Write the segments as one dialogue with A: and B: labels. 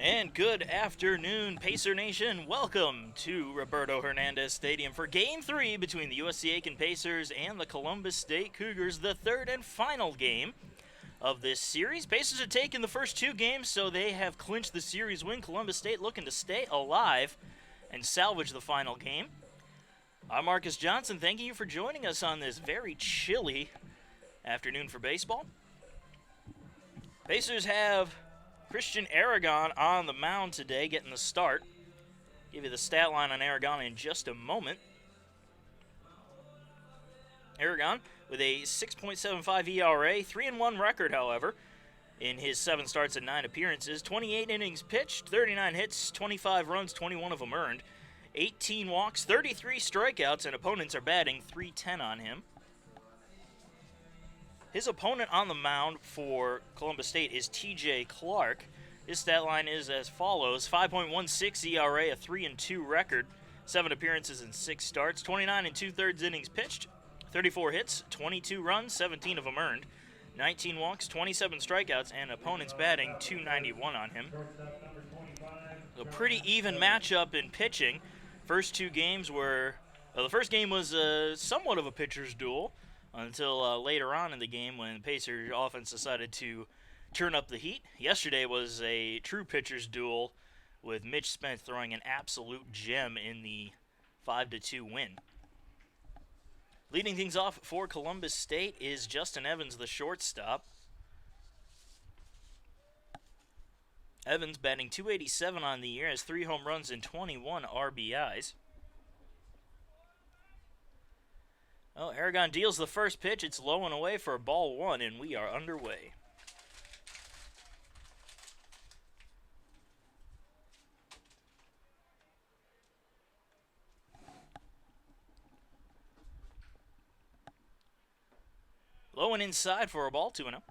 A: And good afternoon, Pacer Nation. Welcome to Roberto Hernandez Stadium for Game 3 between the USC Aiken Pacers and the Columbus State Cougars, the third and final game of this series. Pacers have taken the first two games, so they have clinched the series win. Columbus State looking to stay alive and salvage the final game. I'm Marcus Johnson. Thank you for joining us on this very chilly afternoon for baseball. Pacers have Christian Aragon on the mound today, getting the start. Give you the stat line on Aragon in just a moment. Aragon with a 6.75 ERA, 3-1 record, however, in his 7 starts and 9 appearances. 28 innings pitched, 39 hits, 25 runs, 21 of them earned. 18 walks, 33 strikeouts, and opponents are batting .310 on him. His opponent on the mound for Columbus State is T.J. Clark. His stat line is as follows: 5.16 ERA, a 3-2 record, 7 appearances and 6 starts, 29 2/3 innings pitched, 34 hits, 22 runs, 17 of them earned, 19 walks, 27 strikeouts, and opponents batting .291 on him. A pretty even matchup in pitching. First two games were, the first game was somewhat of a pitcher's duel until later on in the game when the Pacers offense decided to turn up the heat. Yesterday was a true pitcher's duel with Mitch Spence throwing an absolute gem in the 5-2 win. Leading things off for Columbus State is Justin Evans, the shortstop. Evans batting .287 on the year, has 3 home runs and 21 RBIs. Oh, Aragon deals the first pitch. It's low and away for ball 1, and we are underway. Low and inside for a ball, 2-0.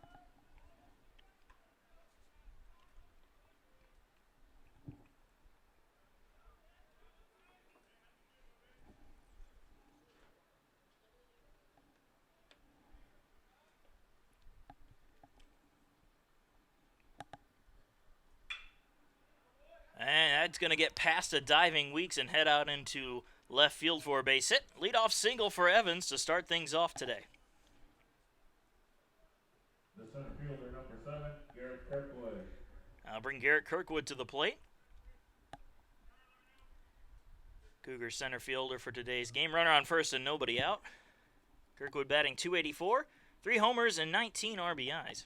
A: And that's going to get past the diving Weeks and head out into left field for a base hit. Leadoff single for Evans to start things off today.
B: The center fielder, number 7, Garrett Kirkwood.
A: I'll bring Garrett Kirkwood to the plate. Cougars center fielder for today's game. Runner on first and nobody out. Kirkwood batting .284, 3 homers and 19 RBIs.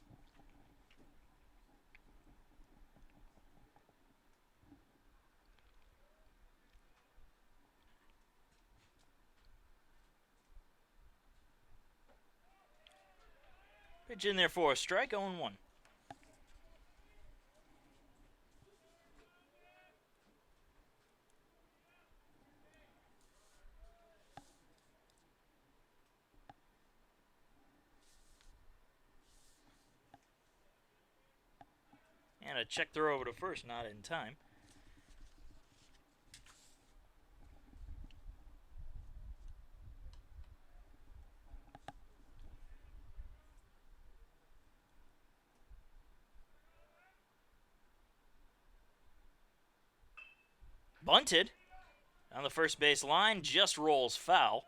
A: Pitch in there for a strike, 0-1. And a check throw over to first, not in time. Bunted on the first base line, just rolls foul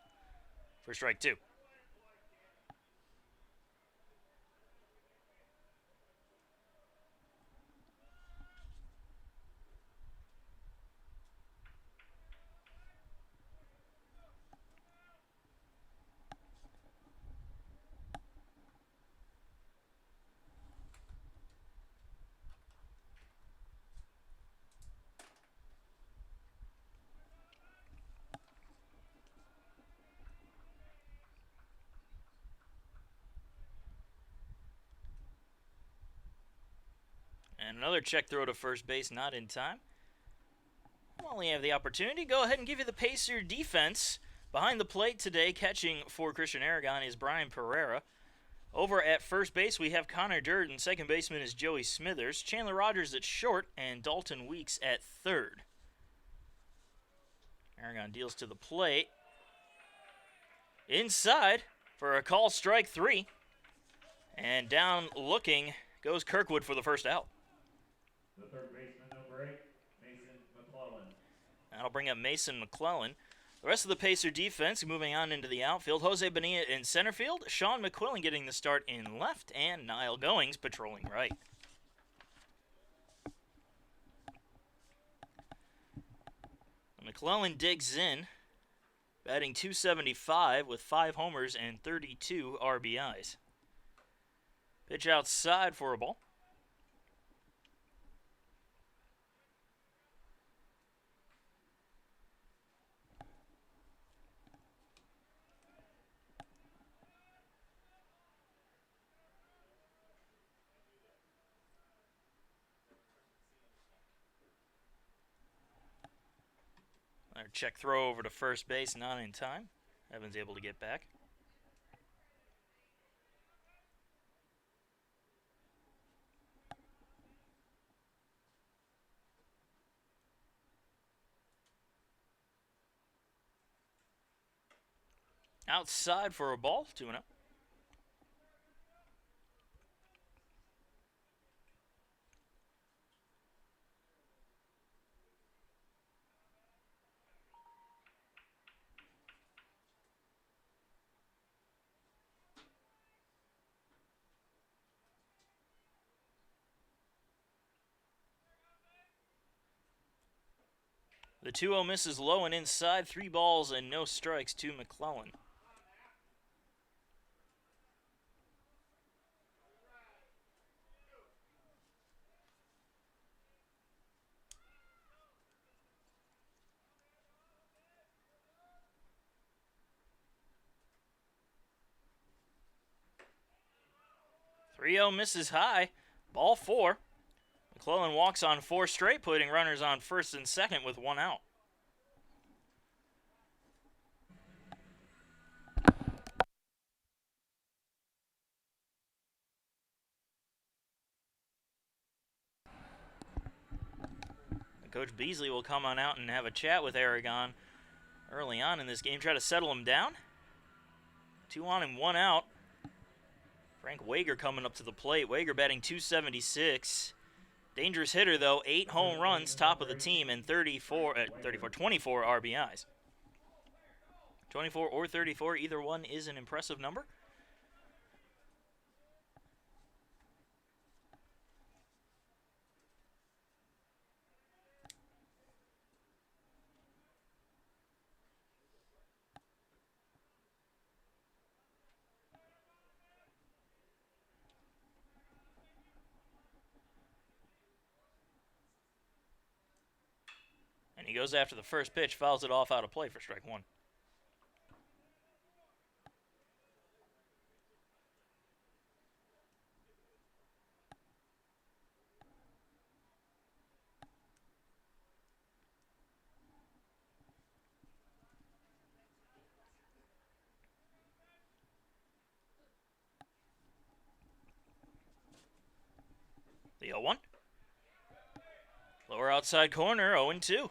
A: for strike 2. And another check throw to first base, not in time. While you have the opportunity, go ahead and give you the Pacer defense. Behind the plate today, catching for Christian Aragon is Brian Pereira. Over at first base, we have Connor Durden. Second baseman is Joey Smithers. Chandler Rogers at short, and Dalton Weeks at third. Aragon deals to the plate. Inside for a call strike 3. And down looking goes Kirkwood for the first out.
B: The third baseman, number
A: That'll bring up Mason McClellan. The rest of the Pacer defense moving on into the outfield. Jose Bonilla in center field. Sean McQuillan getting the start in left. And Niall Goings patrolling right. McClellan digs in, batting .275 with 5 homers and 32 RBIs. Pitch outside for a ball. Our check throw over to first base, not in time. Evans able to get back. Outside for a ball, 2-0. The 2-0 misses low and inside. 3 balls and no strikes to McClellan. .3-0 misses high. Ball 4. McClellan walks on 4 straight, putting runners on first and second with 1 out. Coach Beasley will come on out and have a chat with Aragon early on in this game, try to settle him down. 2 on and 1 out. Frank Wager coming up to the plate. Wager batting .276. Dangerous hitter, though. 8 home runs, top of the team, and 24 RBIs. 24 or 34, either one is an impressive number. And he goes after the first pitch, fouls it off out of play for strike 1. The 0-1. Lower outside corner, 0-2.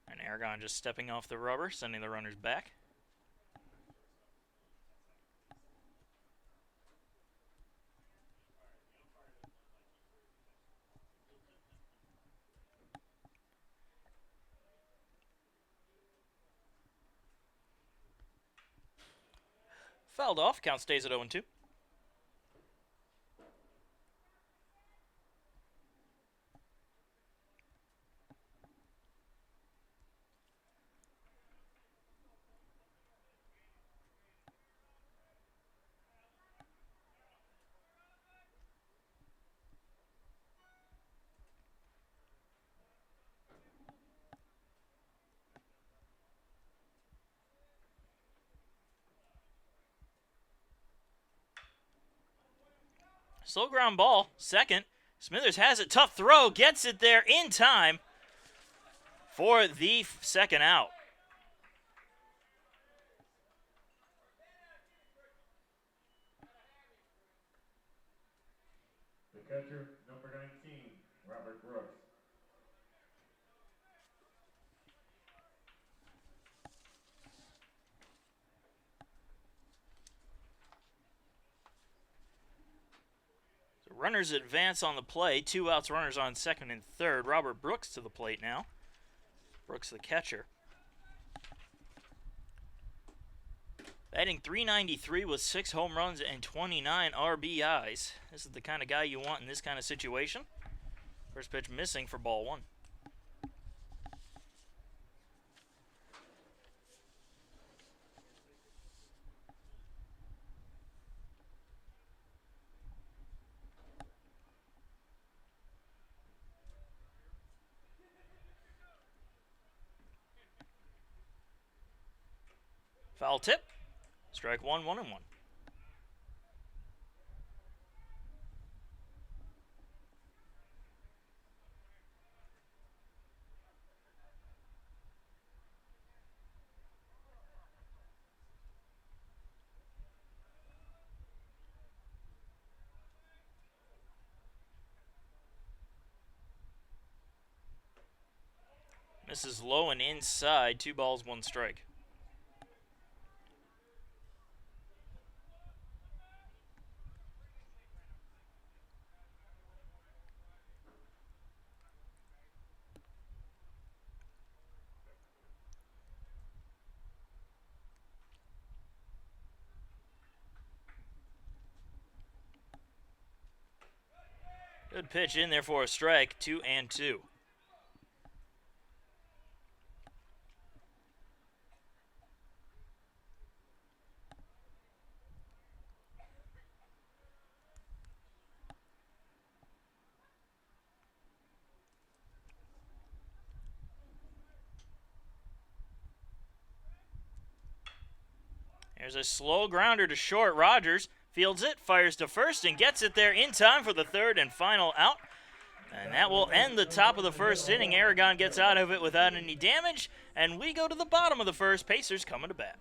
A: And Aragon just stepping off the rubber, sending the runners back. Fouled off, count stays at 0-2. Slow ground ball, second. Smithers has it, tough throw, gets it there in time for the second out.
B: catcher, number 19, Robert Brooks.
A: So runners advance on the play. 2 outs, runners on second and third. Robert Brooks to the plate now. Brooks the catcher. Batting .393 with 6 home runs and 29 RBIs. This is the kind of guy you want in this kind of situation. First pitch missing for ball 1. Foul tip. Strike 1, 1-1. Misses low and inside. 2 balls, 1 strike. Good pitch in there for a strike. 2-2. There's a slow grounder to short. Rogers fields it, fires to first, and gets it there in time for the third and final out. And that will end the top of the first inning. Aragon gets out of it without any damage, and we go to the bottom of the first. Pacers coming to bat.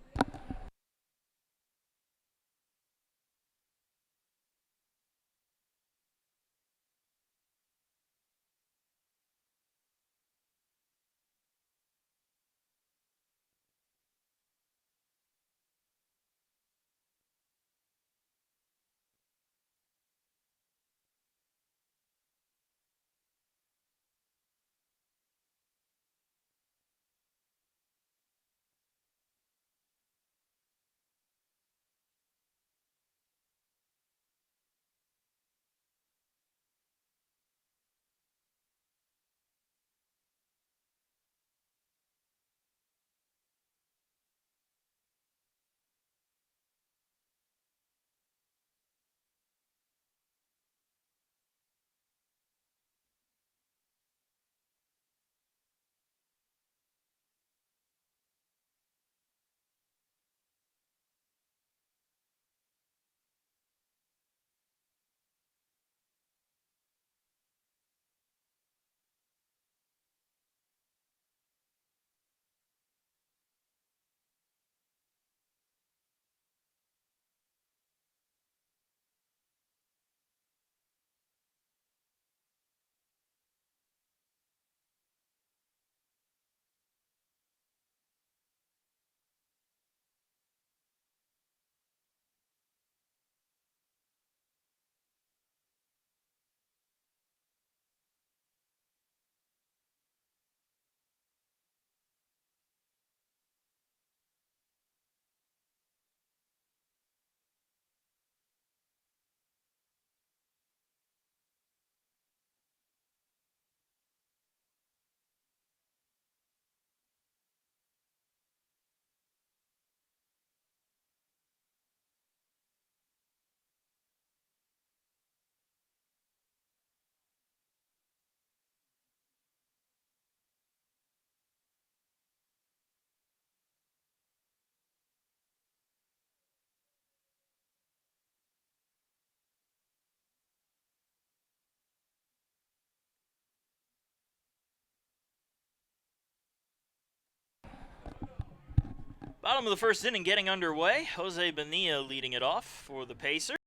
A: Bottom of the first inning getting underway. Jose Bonilla leading it off for the Pacers.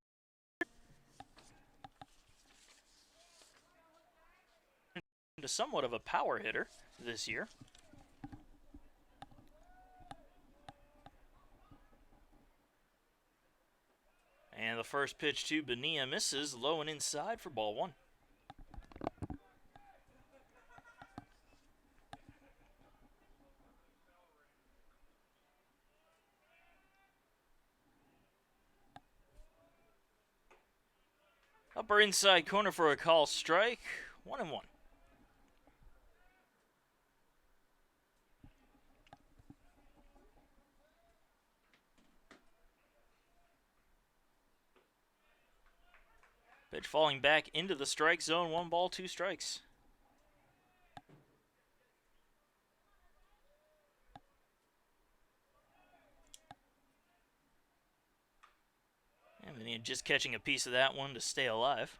A: but is somewhat of a power hitter this year. And the first pitch to Bonilla misses, low and inside for ball one. Upper inside corner for a call strike, 1-1. Pitch falling back into the strike zone, 1 ball, 2 strikes. And just catching a piece of that one to stay alive.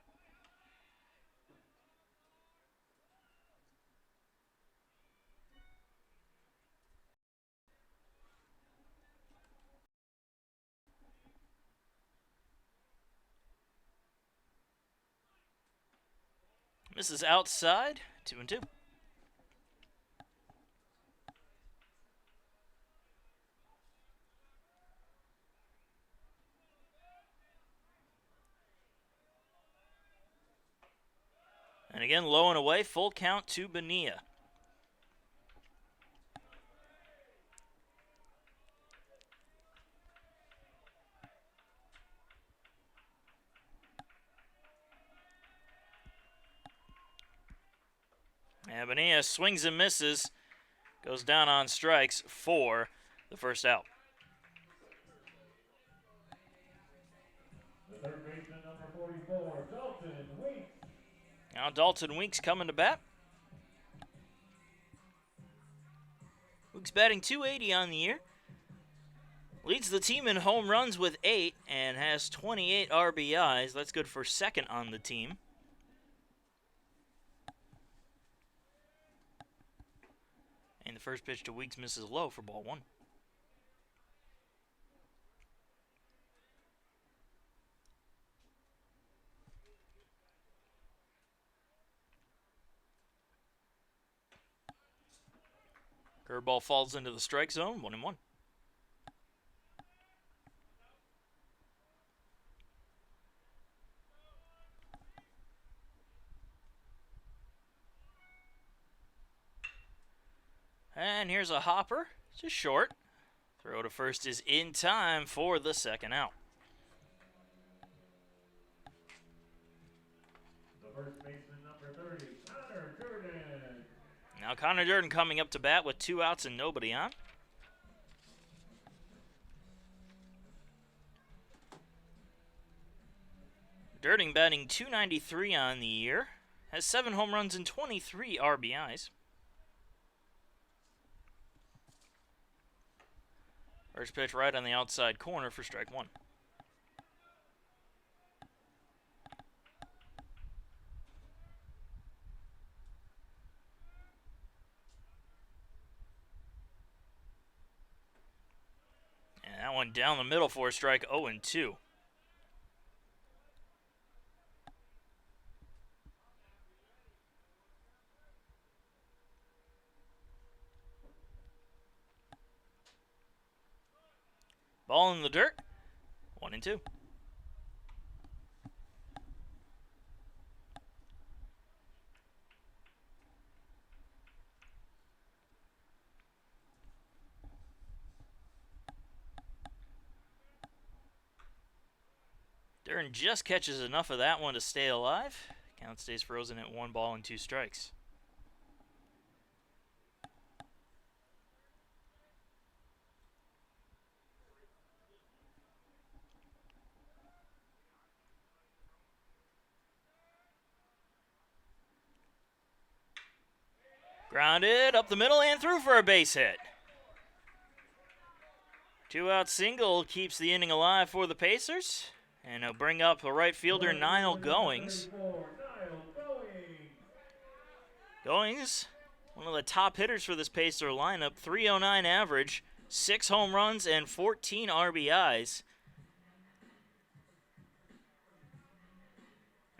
A: Misses outside, 2-2. And again, low and away, full count to Bonilla. And Bonilla swings and misses, goes down on strikes for the first out.
B: The third baseman, number 44, Dalton Weeks.
A: Now Dalton Weeks coming to bat. Weeks batting .280 on the year. Leads the team in home runs with 8 and has 28 RBIs. That's good for second on the team. And the first pitch to Weeks misses low for ball one. Curveball falls into the strike zone, 1-1. And here's a hopper, just short. Throw to first is in time for the second out.
B: The first baseman, number 30, Connor Jordan.
A: Now Connor Durden coming up to bat with 2 outs and nobody on. Durden batting .293 on the year. Has 7 home runs and 23 RBIs. First pitch right on the outside corner for strike one. And that one down the middle for a strike, 0-2. Ball in the dirt, 1-2. Durden just catches enough of that one to stay alive. Count stays frozen at 1 ball and 2 strikes. Grounded up the middle and through for a base hit. 2-out single keeps the inning alive for the Pacers. And he'll bring up the right fielder, Niall Goings. Goings, one of the top hitters for this Pacer lineup, .309 average, 6 home runs and 14 RBIs.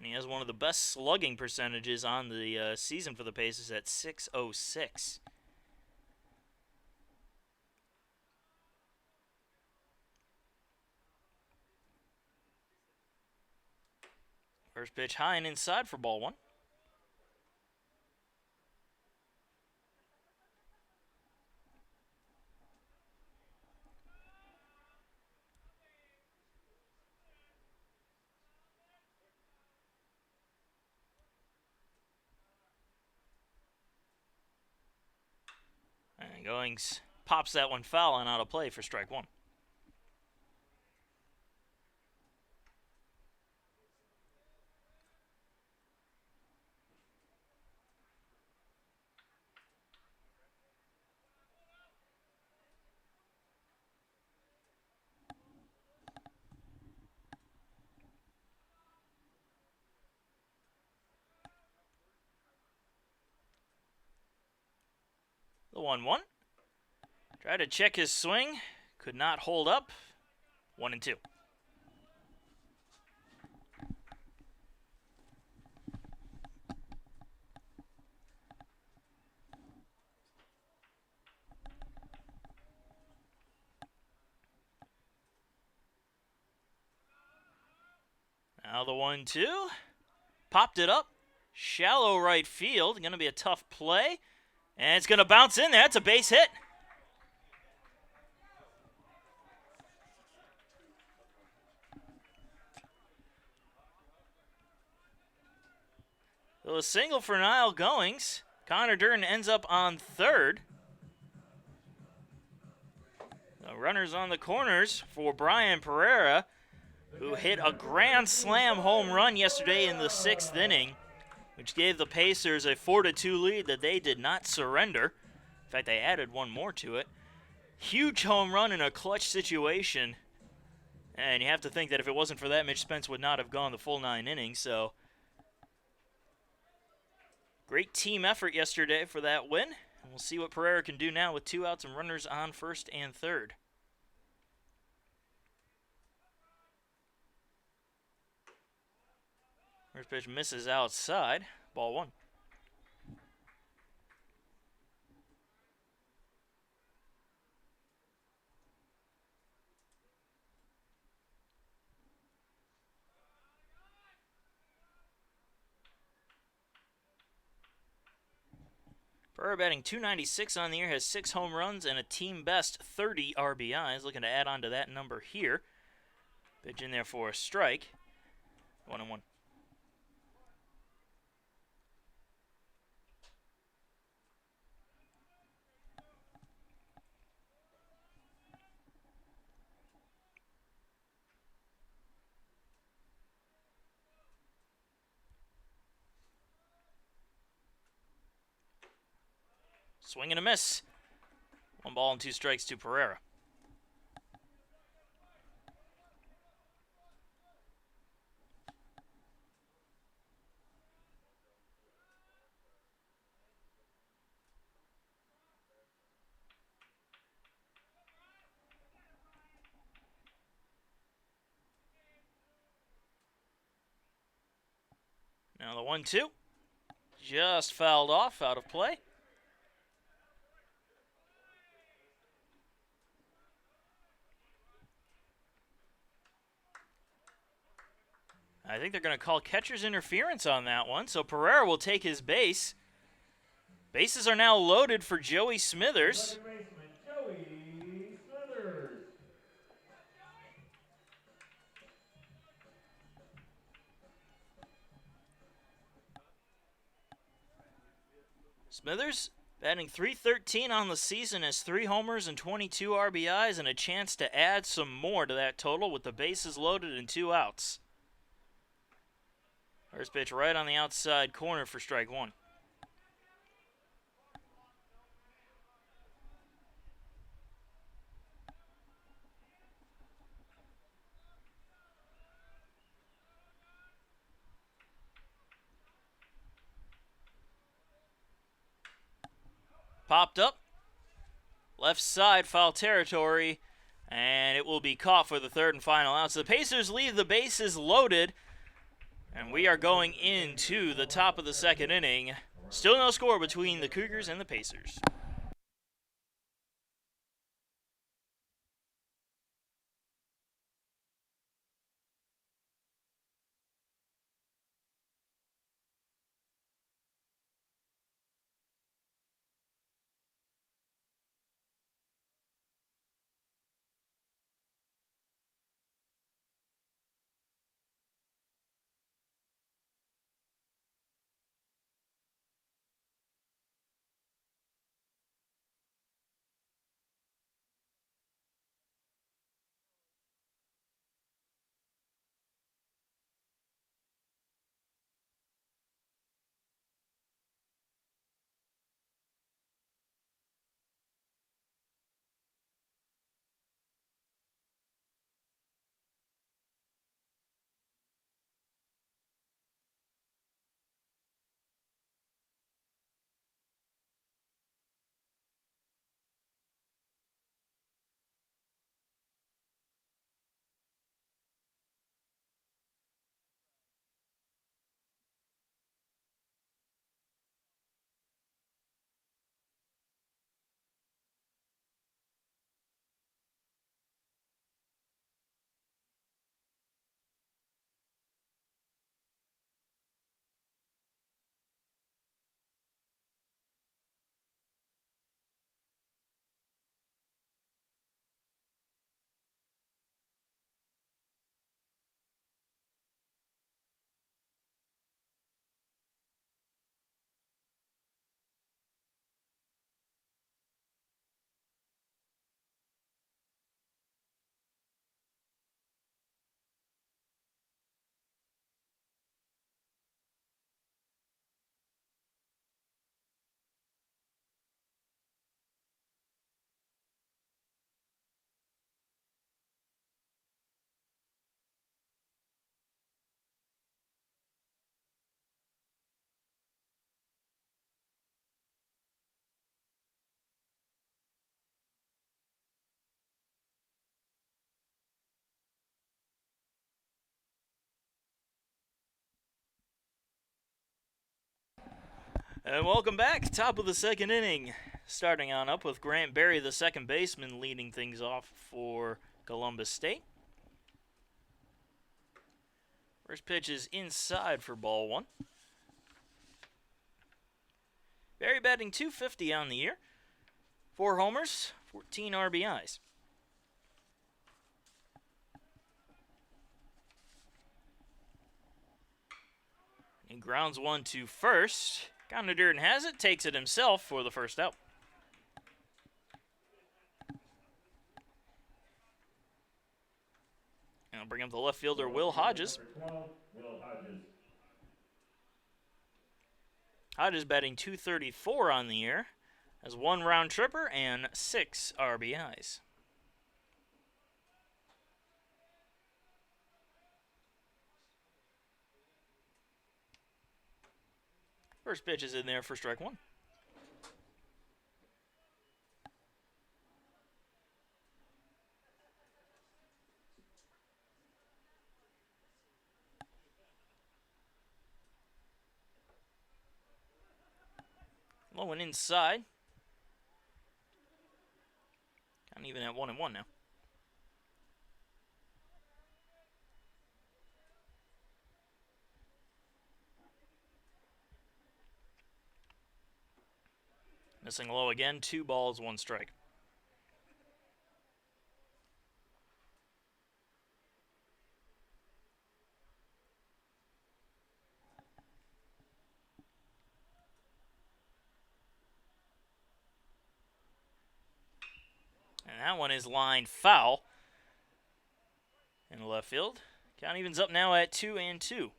A: And he has one of the best slugging percentages on the season for the Pacers at .606. First pitch high and inside for ball one. And Goings pops that one foul and out of play for strike one. The 1-1. Tried to check his swing. Could not hold up. 1-2. Now the 1-2. Popped it up. Shallow right field. Going to be a tough play. And it's going to bounce in there. It's a base hit. So a single for Niall Goings. Connor Durden ends up on third. The runners on the corners for Brian Pereira, who hit a grand slam home run yesterday in the 6th inning, which gave the Pacers a 4-2 lead that they did not surrender. In fact, they added one more to it. Huge home run in a clutch situation. And you have to think that if it wasn't for that, Mitch Spence would not have gone the full 9 innings. So, great team effort yesterday for that win. And we'll see what Pereira can do now with 2 outs and runners on first and third. First pitch misses outside. Ball one. Pereira batting .296 on the year, has 6 home runs and a team best 30 RBIs. Looking to add on to that number here. Pitch in there for a strike. 1-1. Swing and a miss. 1 ball and 2 strikes to Pereira. Now the 1-2. Just fouled off, out of play. I think they're going to call catcher's interference on that one, so Pereira will take his base. Bases are now loaded for Joey Smithers. Smithers batting .313 on the season, has 3 homers and 22 RBIs, and a chance to add some more to that total with the bases loaded and 2 outs. First pitch right on the outside corner for strike one. Popped up. Left side, foul territory. And it will be caught for the third and final out. So the Pacers leave the bases loaded And we are going into the top of the second inning. Still no score between the Cougars and the Pacers. And welcome back, top of the second inning. Starting on up with Grant Berry, the second baseman, leading things off for Columbus State. First pitch is inside for ball one. Berry batting .250 on the year. 4 homers, 14 RBIs. He grounds one to first. Condon has it, takes it himself for the first out. And I'll bring up the left fielder, Will Hodges.
B: Number 12, Will Hodges.
A: Hodges batting .234 on the year. Has 1 round tripper and 6 RBIs. First pitch is in there for strike one. Low and inside. Kind of even at 1-1 now. Missing low again, 2 balls, 1 strike. And that one is lined foul in the left field. Count evens up now at 2-2.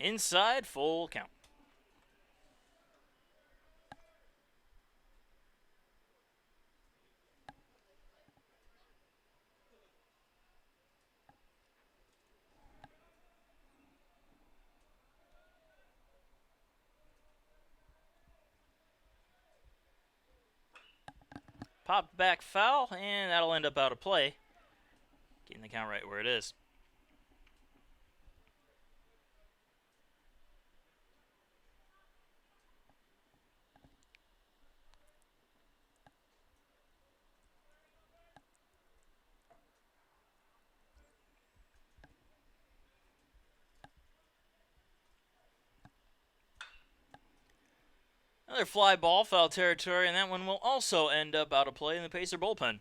A: Inside, full count. Popped back foul, and that'll end up out of play. Getting the count right where it is. Another fly ball, foul territory, and that one will also end up out of play in the Pacer bullpen.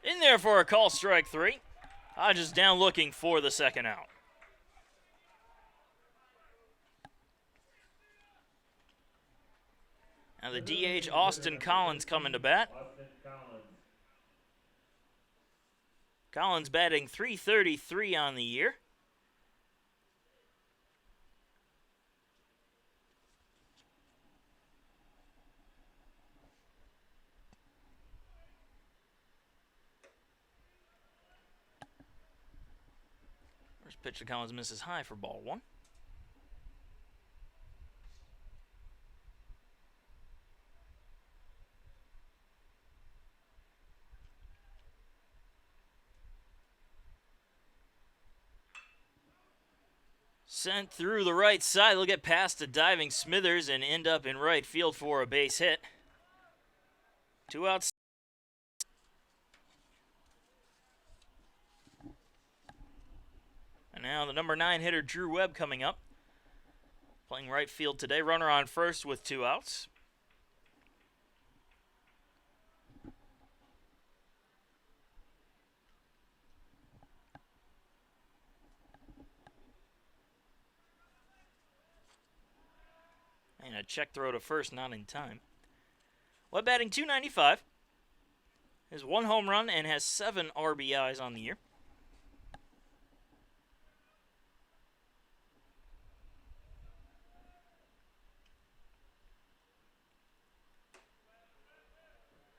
A: In there for a call, strike 3. Hodges down looking for the second out. Now the DH, Austin Collins, coming to bat.
B: Austin Collins.
A: Collins batting .333 on the year. First pitch to Collins misses high for ball 1. Sent through the right side. They'll get past a diving Smithers and end up in right field for a base hit. 2 outs. And now the number 9 hitter, Drew Webb, coming up. Playing right field today. Runner on first with 2 outs. And a check throw to first, not in time. Webb batting .295. Has 1 home run and has 7 RBIs on the year.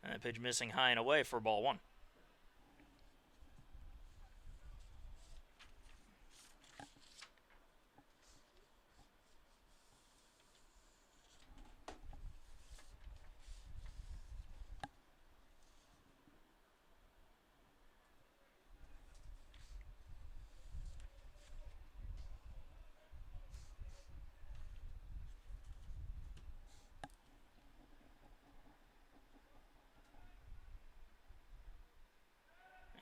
A: And that pitch missing high and away for ball 1.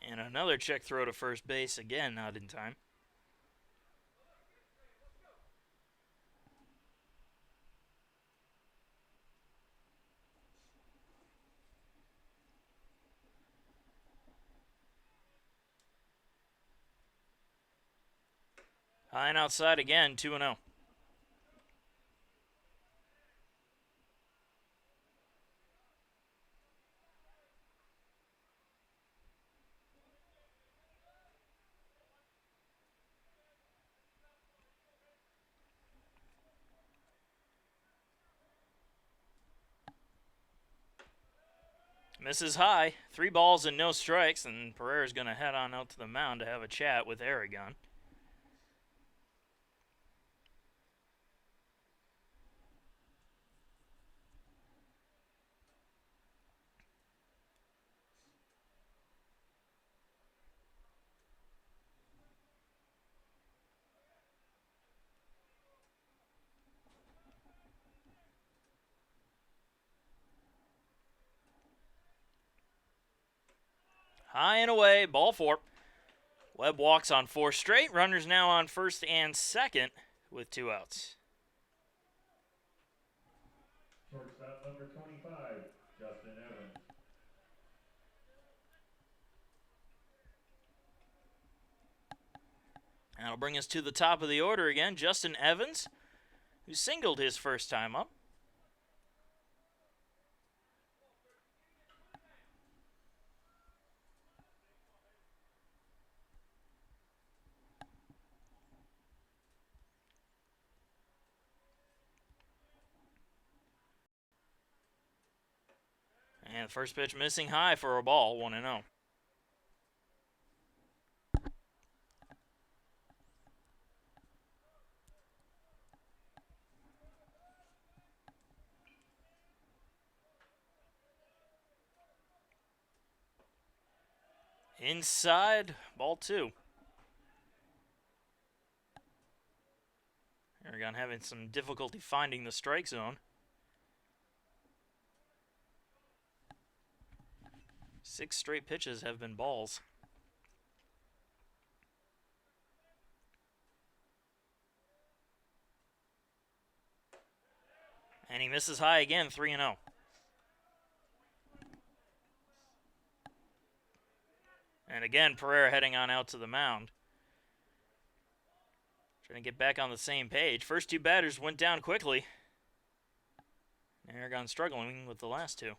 A: And another check throw to first base, again not in time. High and outside again, 2-0. Misses high. 3 balls and no strikes, and Pereira's going to head on out to the mound to have a chat with Aragon. High and away, ball 4. Webb walks on 4 straight. Runners now on first and second with 2 outs.
B: Shortstop number 25, Justin Evans.
A: That'll bring us to the top of the order again. Justin Evans, who singled his first time up. And the first pitch missing high for a ball, 1-0. Inside, ball 2. Aragon having some difficulty finding the strike zone. 6 straight pitches have been balls. And he misses high again, 3-0. And again, Pereira heading on out to the mound. Trying to get back on the same page. First 2 batters went down quickly. Aragon struggling with the last 2.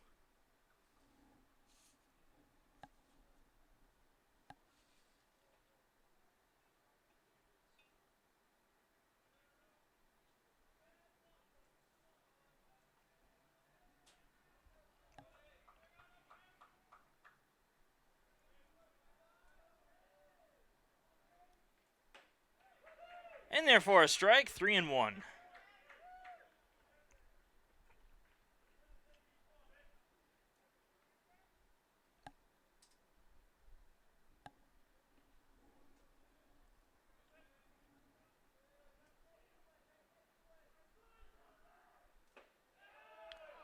A: In there for a strike, 3-1.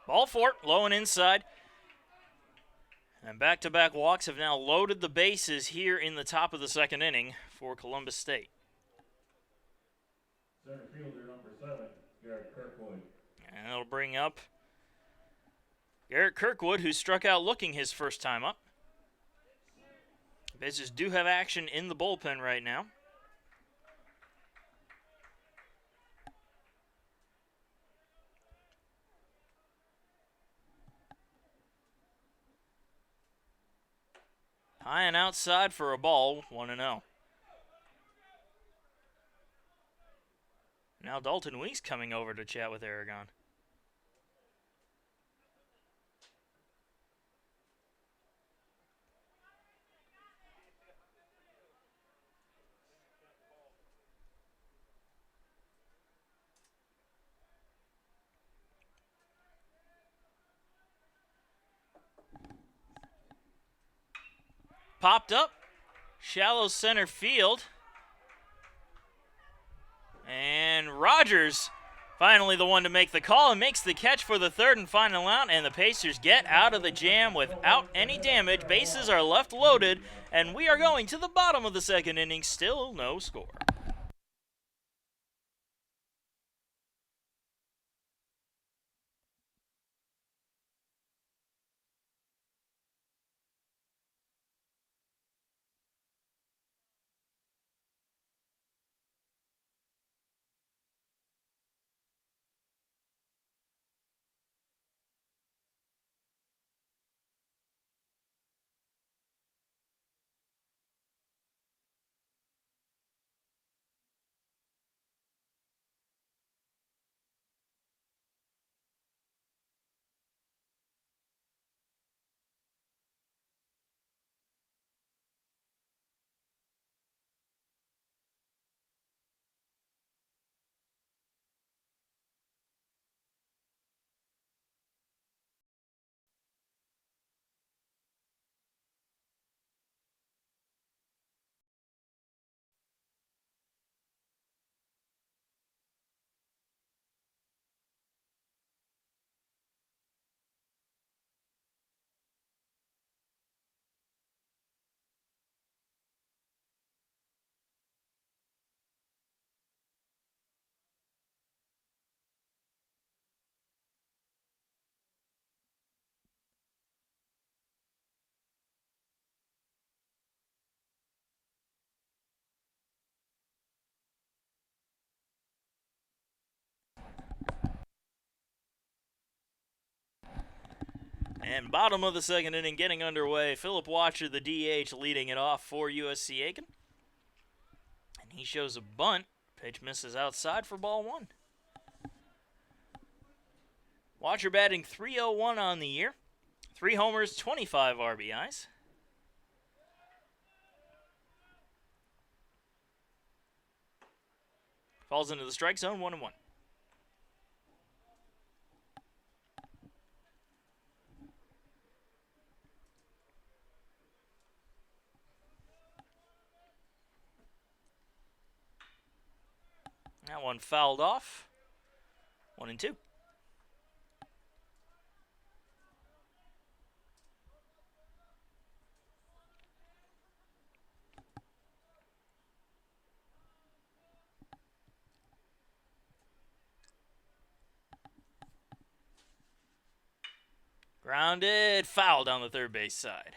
A: Ball 4, low and inside. And back-to-back walks have now loaded the bases here in the top of the second inning for Columbus State.
B: Center fielder number 7, Garrett Kirkwood.
A: And that'll bring up Garrett Kirkwood, who struck out looking his first time up. Bases do have action in the bullpen right now. High and outside for a ball, 1-0. Now Dalton Weeks coming over to chat with Aragon. Popped up, shallow center field. And Rogers, finally the one to make the call, and makes the catch for the third and final out, and the Pacers get out of the jam without any damage. Bases are left loaded, and we are going to the bottom of the second inning, still no score. And bottom of the second inning getting underway. Philip Watcher, the DH, leading it off for USC Aiken. And he shows a bunt. Pitch misses outside for ball 1. Watcher batting .301 on the year. 3 homers, 25 RBIs. Falls into the strike zone, 1-1. That one fouled off. 1-2. Grounded, foul down the third base side.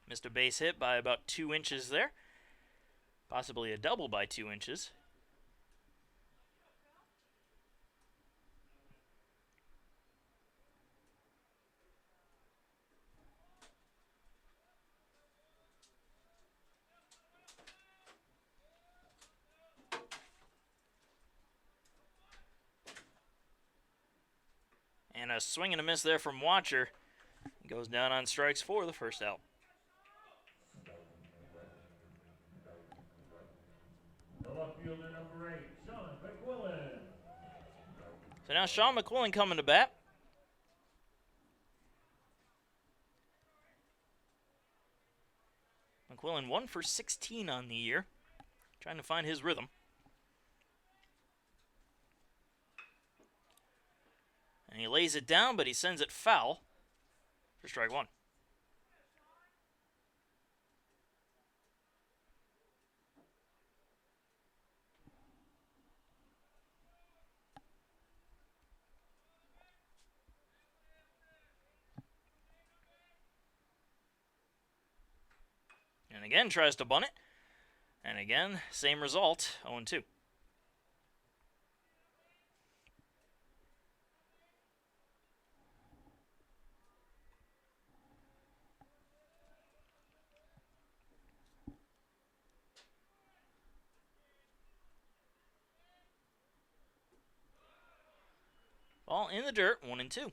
A: Missed a base hit by about 2 inches there. Possibly a double by 2 inches. And a swing and a miss there from Watcher. Goes down on strikes for the first out.
B: The left fielder, number 8, Sean McQuillan.
A: So now Sean McQuillan coming to bat. McQuillan 1 for 16 on the year. Trying to find his rhythm. And he lays it down, but he sends it foul for strike 1. And again, tries to bunt it. And again, same result, 0-2. Ball in the dirt, 1-2.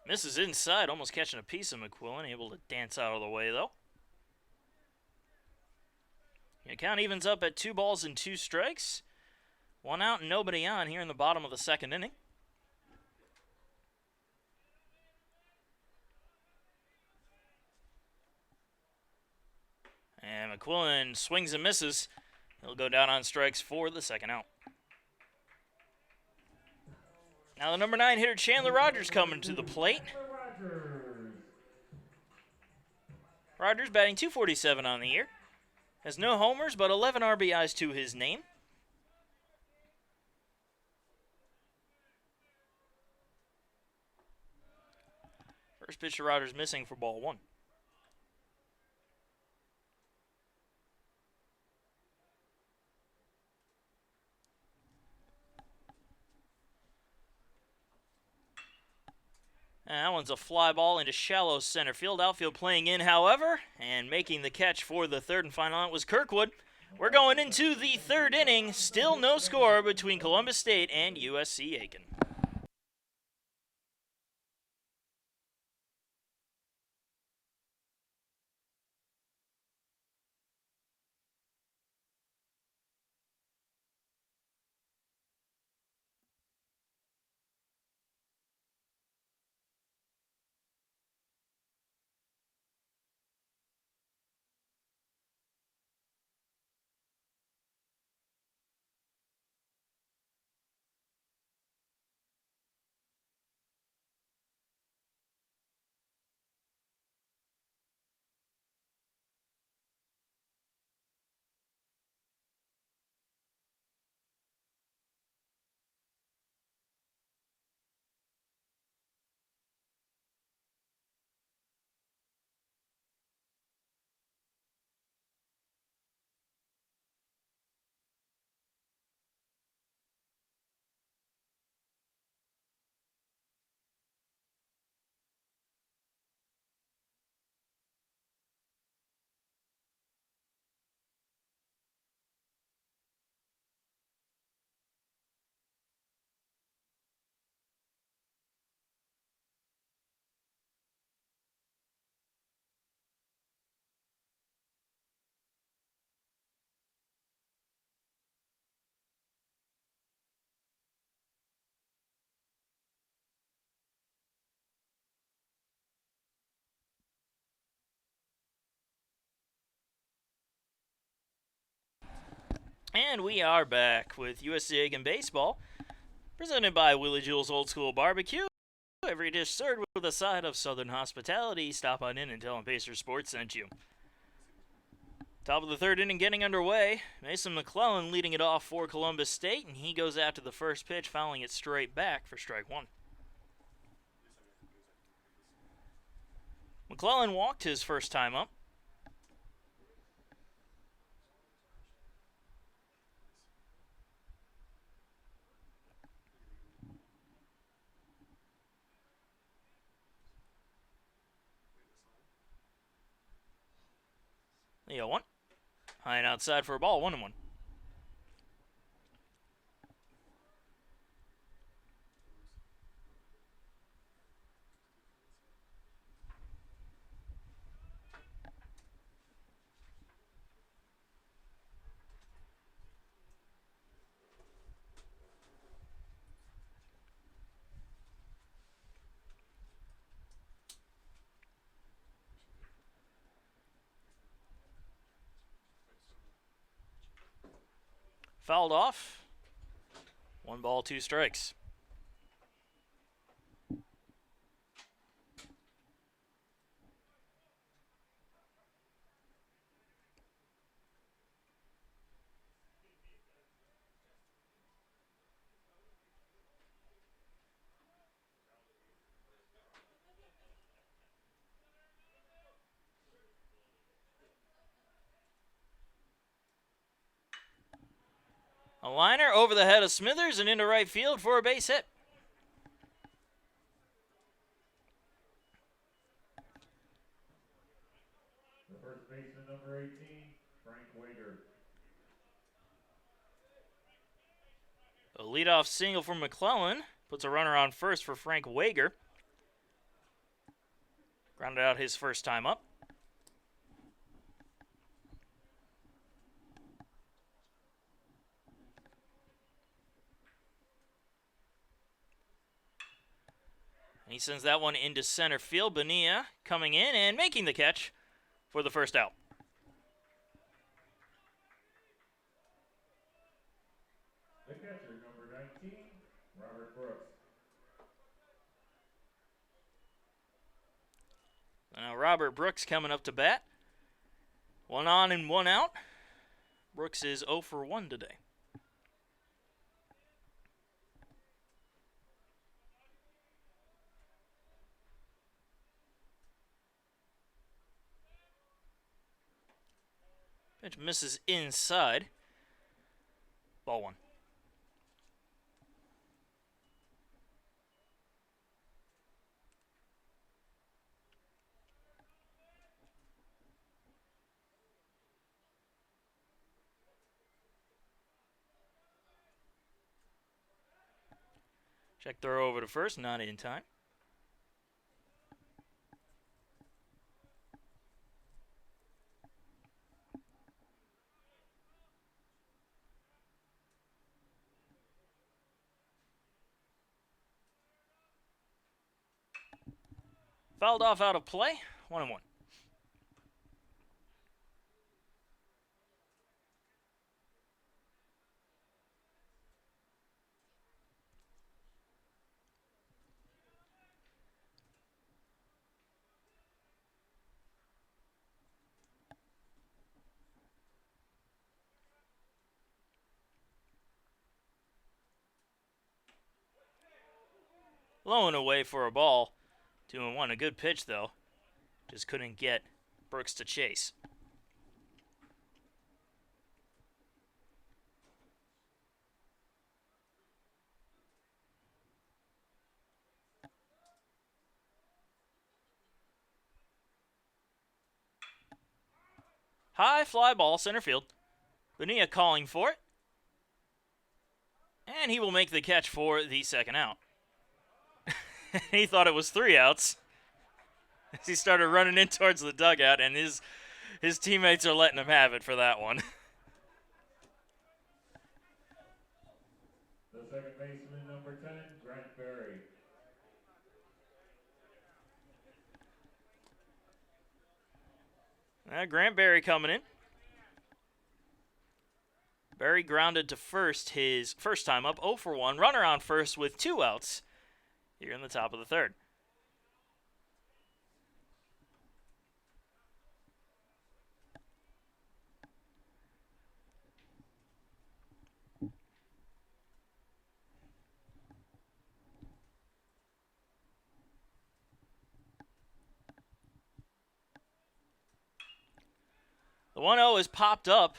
A: Misses inside, almost catching a piece of McQuillan. Able to dance out of the way, though. The count evens up at 2 balls and 2 strikes. 1 out and nobody on here in the bottom of the second inning. And McQuillan swings and misses. He'll go down on strikes for the second out. Now the number 9 hitter, Chandler Rogers, coming to the plate. Rogers batting .247 on the year. Has no homers, but 11 RBIs to his name. First pitch to Rogers missing for ball 1. And that one's a fly ball into shallow center field. Outfield playing in, however, and making the catch for the third and final out was Kirkwood. We're going into the third inning. Still no score between Columbus State and USC Aiken. And we are back with USC Aiken Baseball, presented by Willie Jewell's Old School Barbecue. Every dish served with a side of Southern hospitality. Stop on in and tell them Pacer Sports sent you. Top of the third inning getting underway. Mason McClellan leading it off for Columbus State, and he goes after the first pitch, fouling it straight back for strike one. McClellan walked his first time up. The 0-1. High and outside for a ball, 1-1. Fouled off. 1 ball, 2 strikes. A liner over the head of Smithers and into right field for a base hit.
B: The first baseman, number 18, Frank Wager.
A: A leadoff single from McClellan puts a runner on first for Frank Wager. Grounded out his first time up. He sends that one into center field. Bonilla coming in and making the catch for the first out.
B: The catcher, number 19, Robert Brooks.
A: Now Robert Brooks coming up to bat. 1 on and 1 out. Brooks is 0 for 1 today. Pitch misses inside. Ball 1. Check throw over to first, not in time. Fouled off out of play, 1-1. Low and away for a ball. 2-1. A good pitch, though. Just couldn't get Brooks to chase. High fly ball, center field. Bonilla calling for it. And he will make the catch for the second out. He thought it was 3 outs as he started running in towards the dugout, and his teammates are letting him have it for that one.
B: The second baseman, number 10, Grant Berry.
A: Grant Berry coming in. Berry grounded to first his first time up, 0 for 1. Runner on first with 2 outs here in the top of the third. The 1-0 is popped up.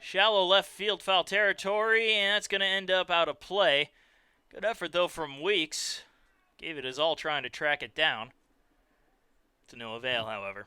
A: Shallow left field foul territory, and that's going to end up out of play. Good effort, though, from Weeks. Gave it his all trying to track it down. To no avail, however.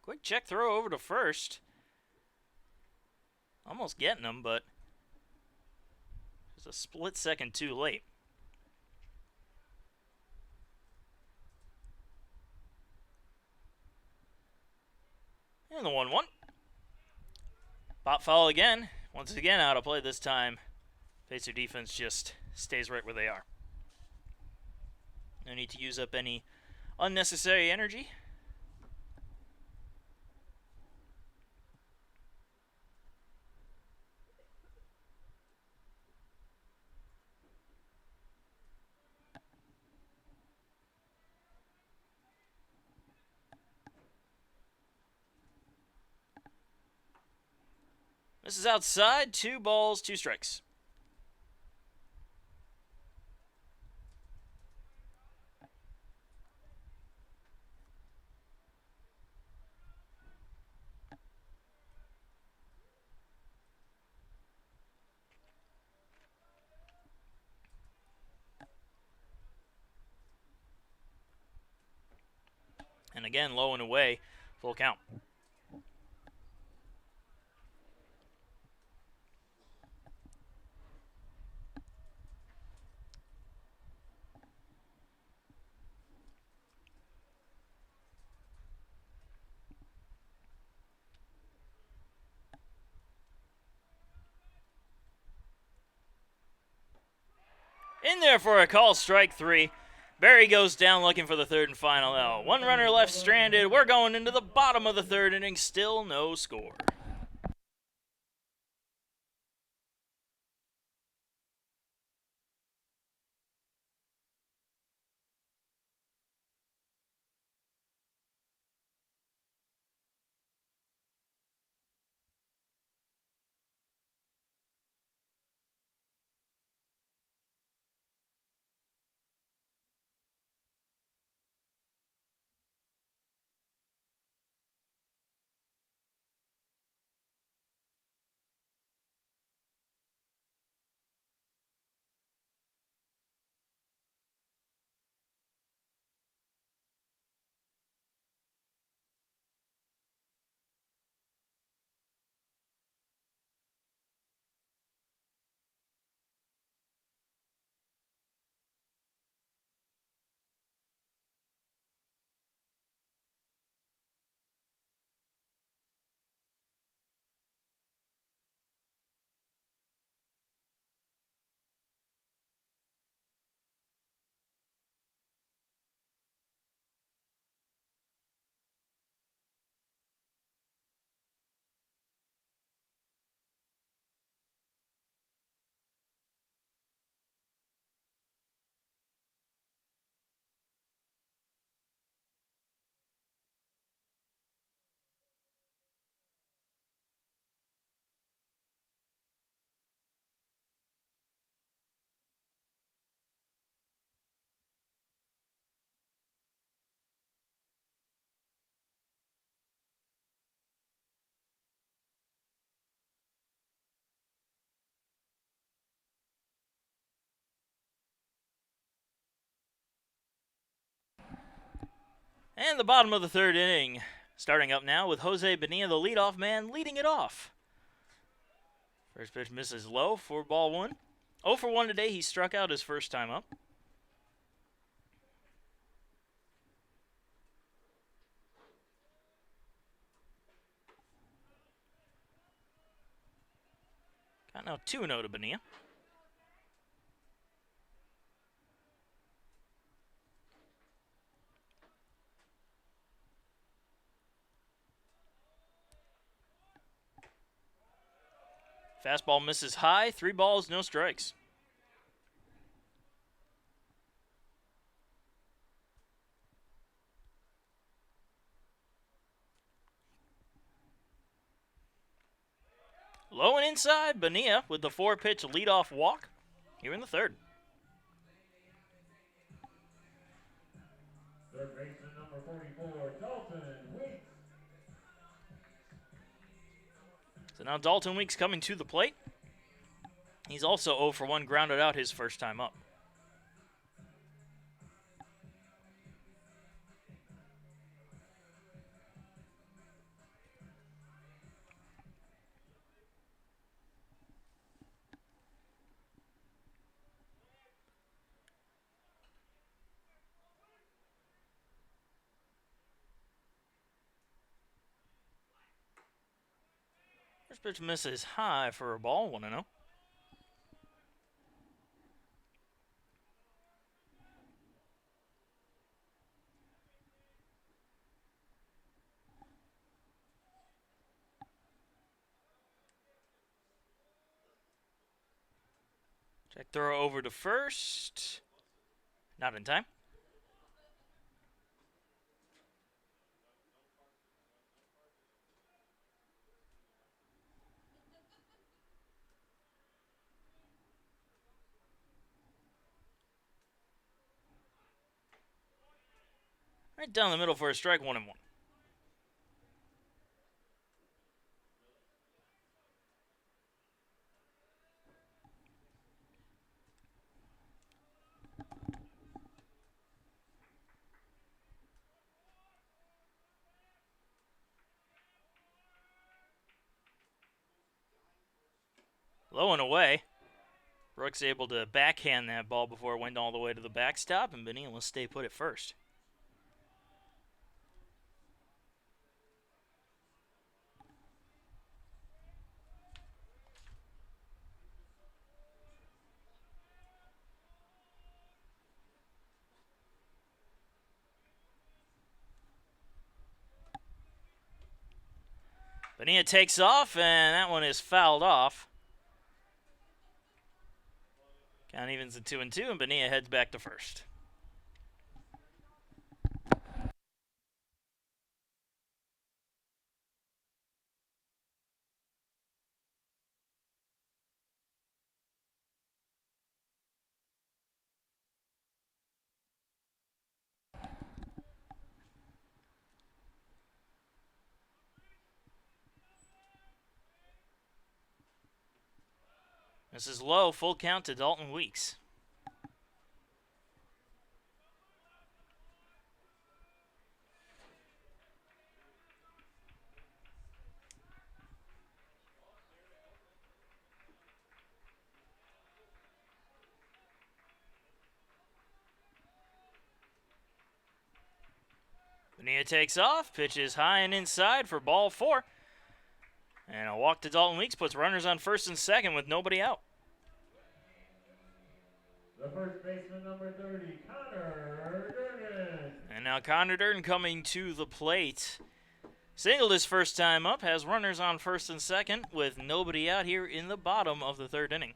A: Quick check throw over to first. Almost getting him, but just a split second too late. And the 1-1. Pop foul again. Once again out of play this time. Pacer defense just stays right where they are. No need to use up any unnecessary energy. This is outside. 2 balls, 2 strikes. And again, low and away, full count. In there for a call, strike 3. Berry goes down looking for the third and final out. 1 runner left stranded. We're going into the bottom of the third inning. Still no score. And the bottom of the third inning. Starting up now with Jose Bonilla, the leadoff man, leading it off. First pitch misses low for ball 1. 0 for 1 today. He struck out his first time up. Got now 2-0 to Bonilla. Fastball misses high. 3 balls, no strikes. Low and inside, Bonilla with the 4-pitch leadoff walk here in the third.
B: Third baseman number 44, Dalton Weeks.
A: So now Dalton Weeks coming to the plate. He's also 0 for 1, grounded out his first time up. First pitch misses high for a ball, 1-0. Check throw over to first. Not in time. Right down the middle for a strike, 1-1. Low and away. Brooks able to backhand that ball before it went all the way to the backstop, and Bonilla will stay put at first. Bonilla takes off, and that one is fouled off. Count evens at 2-2, and Bonilla heads back to first. This is low, full count to Dalton Weeks. Bonilla takes off, pitches high and inside for ball 4. And a walk to Dalton Weeks puts runners on first and second with nobody out.
B: The first baseman number 30, Connor Durden.
A: And now Connor Durden coming to the plate. Singled his first time up, has runners on first and second with nobody out here in the bottom of the third inning.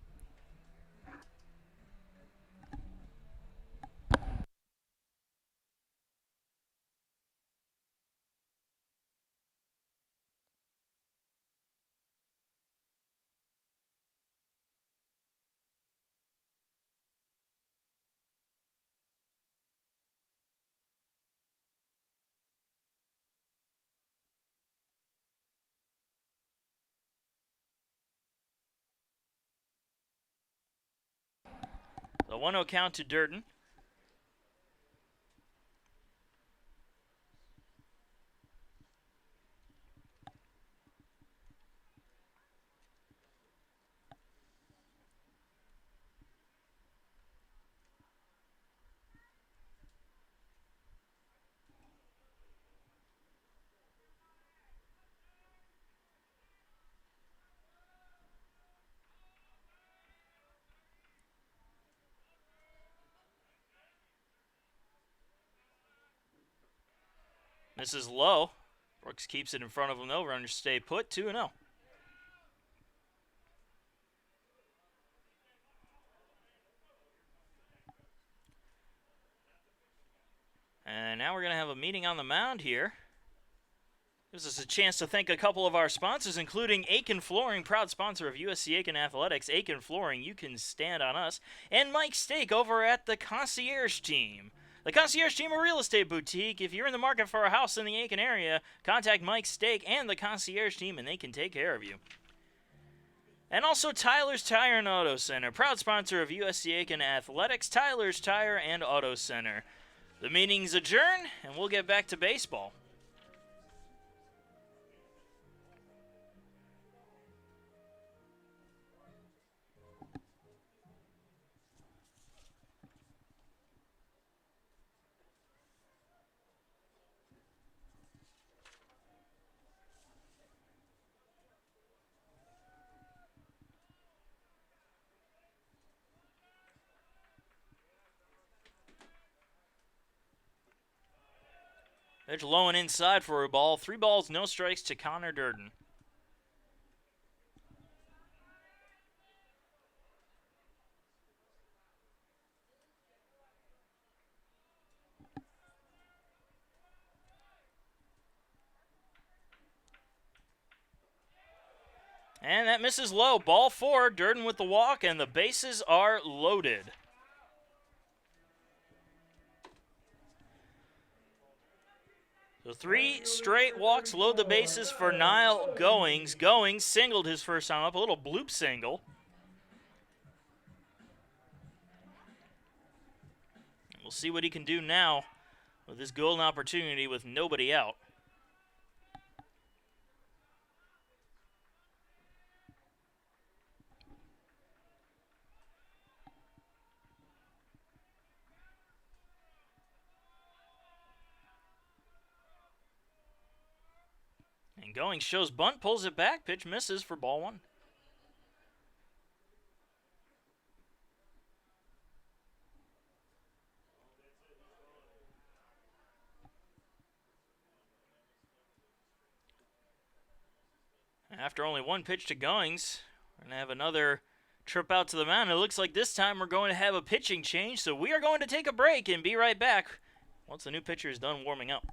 A: The 1-0 count to Durden. Misses low. Brooks keeps it in front of him, though. Runners stay put, 2-0. And now we're going to have a meeting on the mound here. Gives us a chance to thank a couple of our sponsors, including Aiken Flooring, proud sponsor of USC Aiken Athletics. Aiken Flooring, you can stand on us. And Mike Steak over at the Concierge Team. The Concierge Team, a real estate boutique. If you're in the market for a house in the Aiken area, contact Mike Steak and the Concierge Team, and they can take care of you. And also Tyler's Tire and Auto Center, proud sponsor of USC Aiken Athletics, Tyler's Tire and Auto Center. The meeting's adjourned, and we'll get back to baseball. Pitch low and inside for a ball. 3 balls, no strikes to Connor Durden. And that misses low. Ball 4, Durden with the walk, and the bases are loaded. So 3 straight walks load the bases for Niall Goings. Goings singled his first time up, a little bloop single. And we'll see what he can do now with this golden opportunity with nobody out. And Goings shows bunt, pulls it back, pitch misses for ball 1. After only 1 pitch to Goings, we're going to have another trip out to the mound. It looks like this time we're going to have a pitching change, so we are going to take a break and be right back once the new pitcher is done warming up.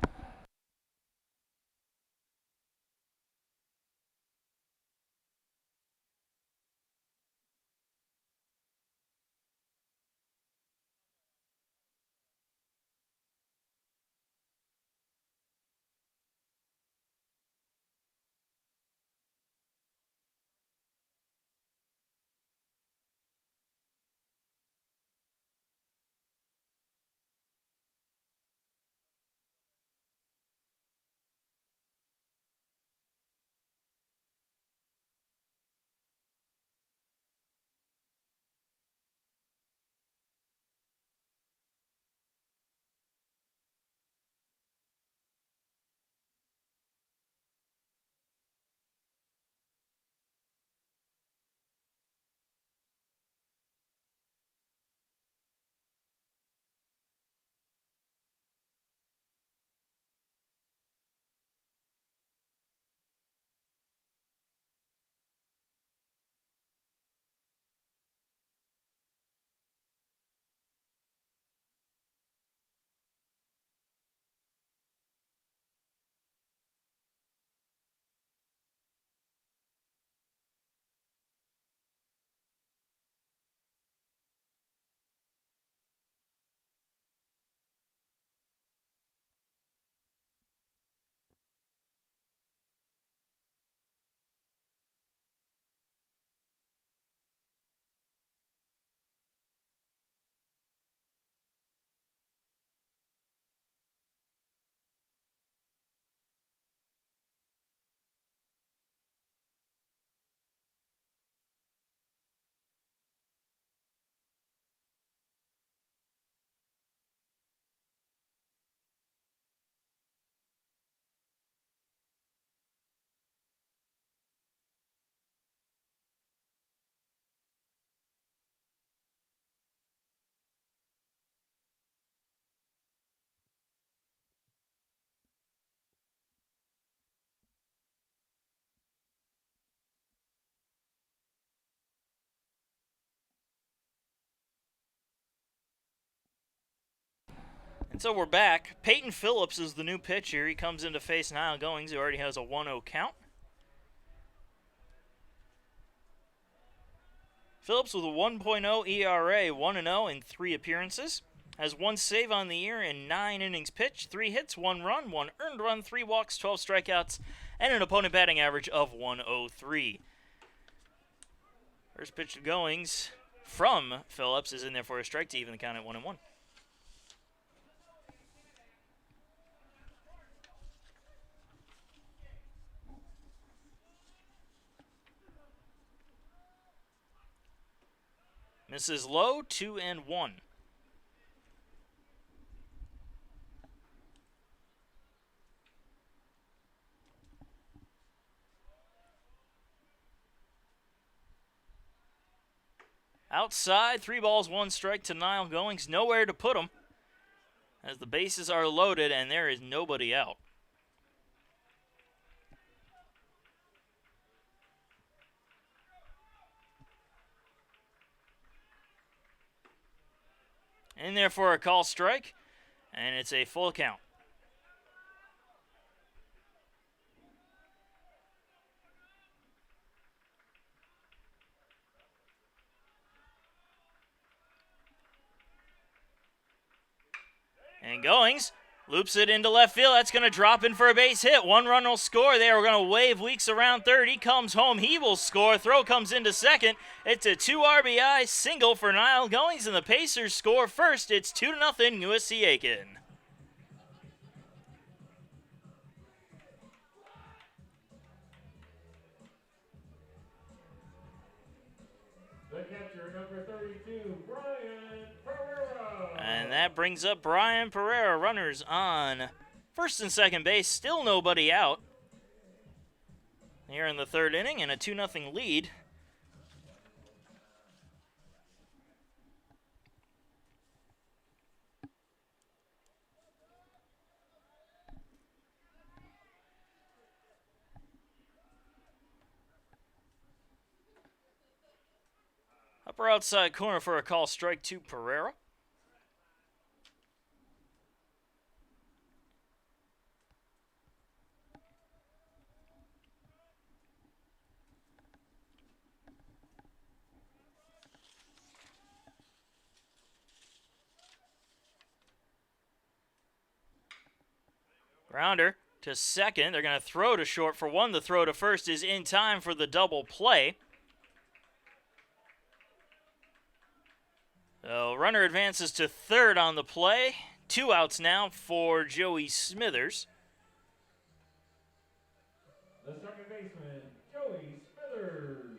A: And so we're back. Peyton Phillips is the new pitcher. He comes in to face Niall Goings, who already has a 1-0 count. Phillips with a 1.0 ERA, 1-0 in 3 appearances. Has 1 save on the year in 9 innings pitched, 3 hits, 1 run, 1 earned run, 3 walks, 12 strikeouts, and an opponent batting average of 103. First pitch to Goings from Phillips is in there for a strike to even the count at 1-1. Misses low, 2-1. Outside, 3 balls, 1 strike to Niall Goings. Nowhere to put him as the bases are loaded and there is nobody out. In there for a call strike, and it's a full count. And Goings loops it into left field. That's going to drop in for a base hit. 1 run will score there. We're going to wave Weeks around third. He comes home. He will score. Throw comes into second. It's a 2 RBI single for Niall Goings, and the Pacers score first. It's 2-0 USC Aiken.
B: The catcher, number 32, Brian Pereira.
A: And that brings up Brian Pereira. Runners on first and second base. Still nobody out here in the 3rd inning, and a 2-0 lead. Upper outside corner for a call strike to Pereira. Grounder to second. They're going to throw to short for 1. The throw to first is in time for the double play. So runner advances to third on the play. 2 outs now for Joey Smithers.
B: The second baseman, Joey Smithers.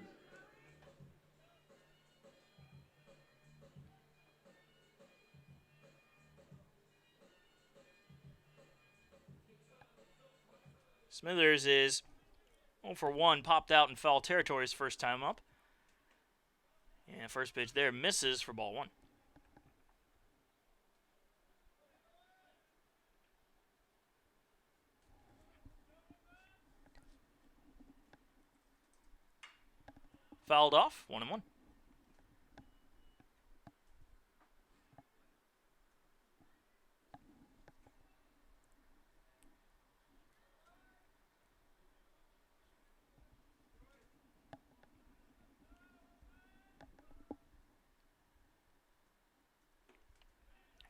A: Smithers is 0 for 1, popped out in foul territory his first time up. And first pitch there misses for ball 1. Fouled off, 1-1.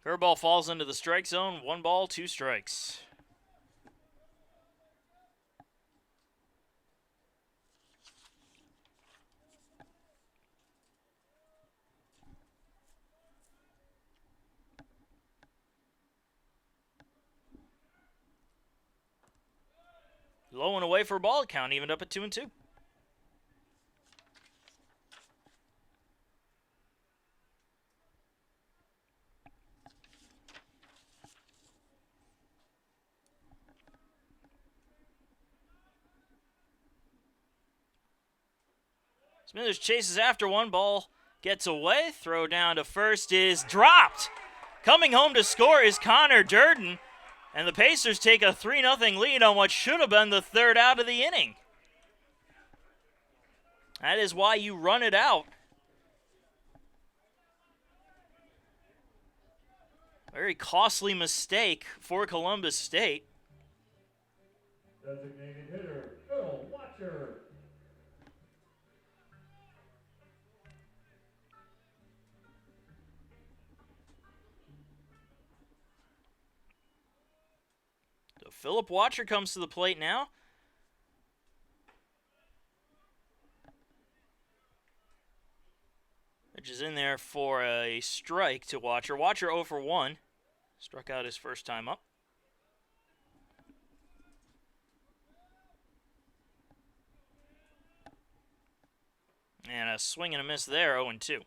A: Curveball falls into the strike zone. 1 ball, 2 strikes. Low and away for a ball. Count evened up at 2-2. Smithers chases after 1 ball, gets away. Throw down to first is dropped. Coming home to score is Connor Durden. And the Pacers take a 3-0 lead on what should have been the 3rd out of the inning. That is why you run it out. Very costly mistake for Columbus State.
B: Designated hitter, Phil Watcher.
A: So Philip Watcher comes to the plate now. Which is in there for a strike to Watcher. Watcher 0 for 1. Struck out his first time up. And a swing and a miss there, 0 and 2.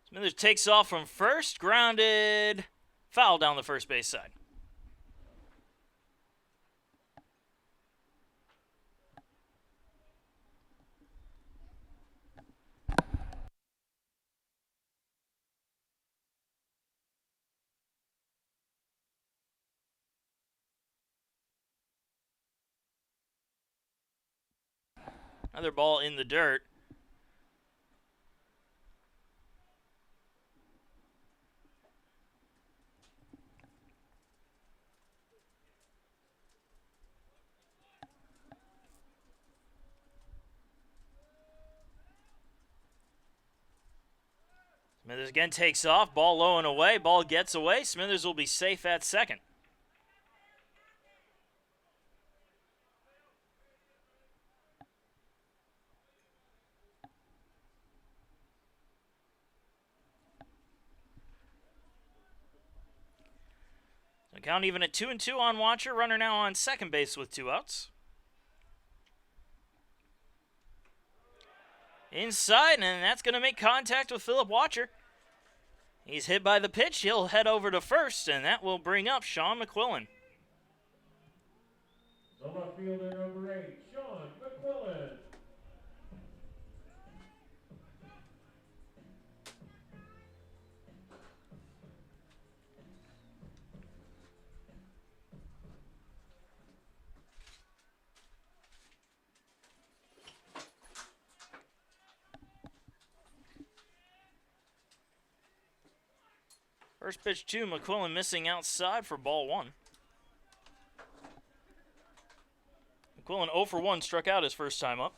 A: Smithers takes off from first, grounded, foul down the first base side. Another ball in the dirt. Smithers again takes off. Ball low and away. Ball gets away. Smithers will be safe at second. So count even at 2 and 2 on Watcher. Runner now on second base with 2 outs. Inside, and that's going to make contact with Philip Watcher. He's hit by the pitch. He'll head over to first, and that will bring up Sean McQuillan.
B: The left fielder, number 8, Sean McQuillan.
A: First pitch to McQuillan, missing outside for ball 1. McQuillan 0 for 1, struck out his first time up.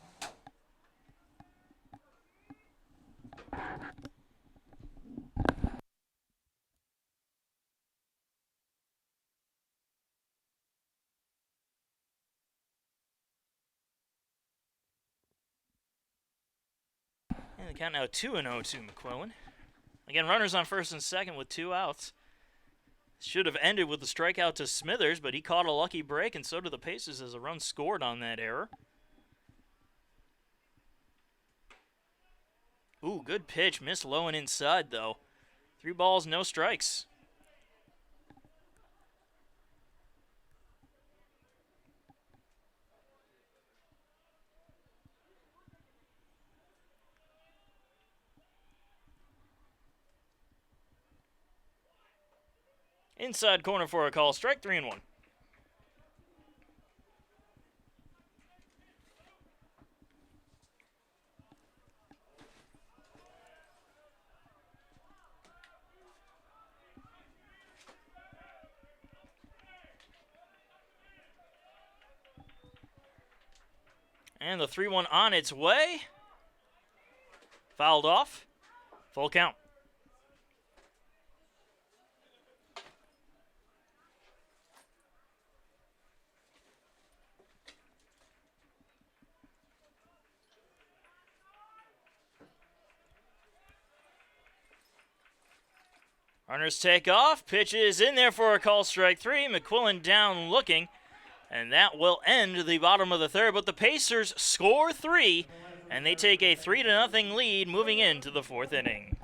A: And the count now 2 and 0 to McQuillan. Again, runners on first and second with 2 outs. Should have ended with the strikeout to Smithers, but he caught a lucky break, and so did the Pacers as a run scored on that error. Ooh, good pitch. Missed low and inside, though. 3 balls, no strikes. Inside corner for a call. Strike 3 and 1. And the 3-1 on its way. Fouled off. Full count. Runners take off. Pitch is in there for a call, strike 3. McQuillan down looking. And that will end the bottom of the third. But the Pacers score 3, and they take a 3-0 lead moving into the 4th inning.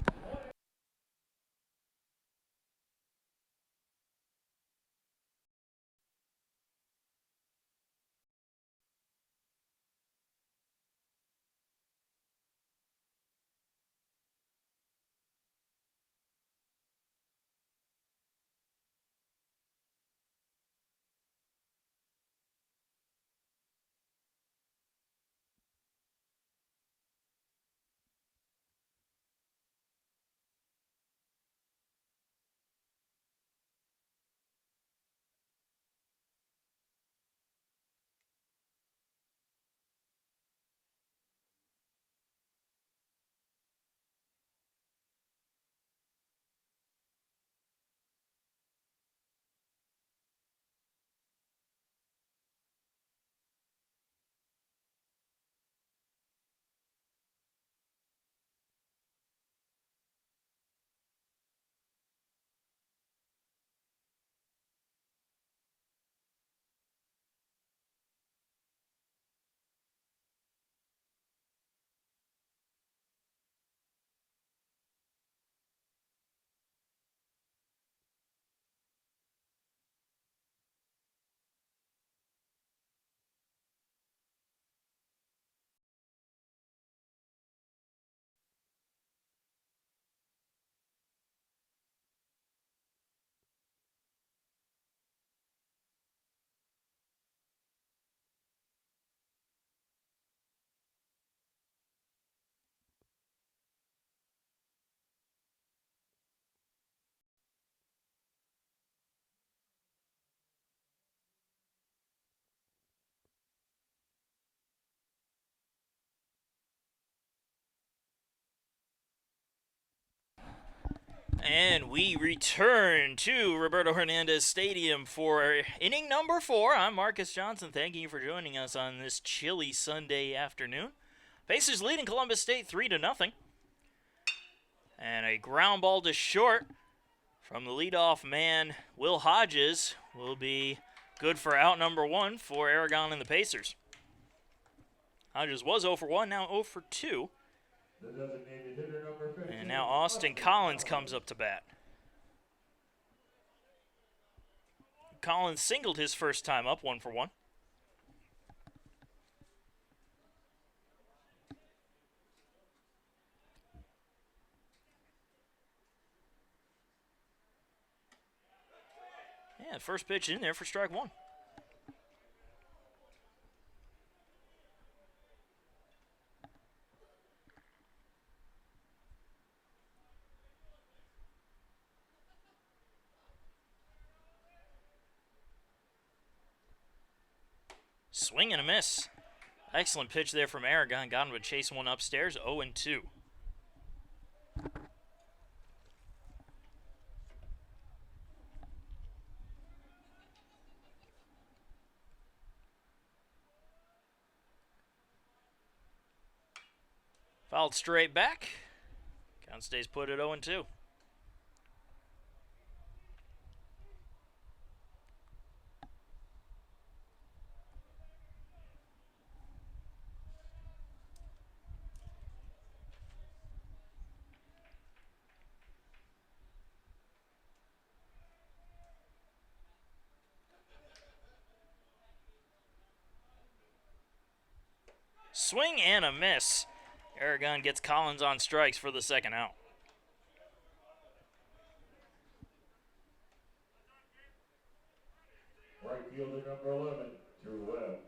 A: And we return to Roberto Hernandez Stadium for inning number 4. I'm Marcus Johnson. Thanking you for joining us on this chilly Sunday afternoon. Pacers leading Columbus State 3-0. And a ground ball to short from the leadoff man, Will Hodges, will be good for out number 1 for Aragon and the Pacers. Hodges was 0 for 1, now 0 for 2.
B: The designated hitter number 15.
A: And now Austin Collins comes up to bat. Collins singled his first time up, 1 for 1. Yeah, first pitch in there for strike 1. Swing and a miss. Excellent pitch there from Aragon. Got him to chase one upstairs, 0-2. Fouled straight back. Count stays put at 0-2. Swing and a miss. Aragon gets Collins on strikes for the second out.
B: Right fielder number 11, Drew Webb.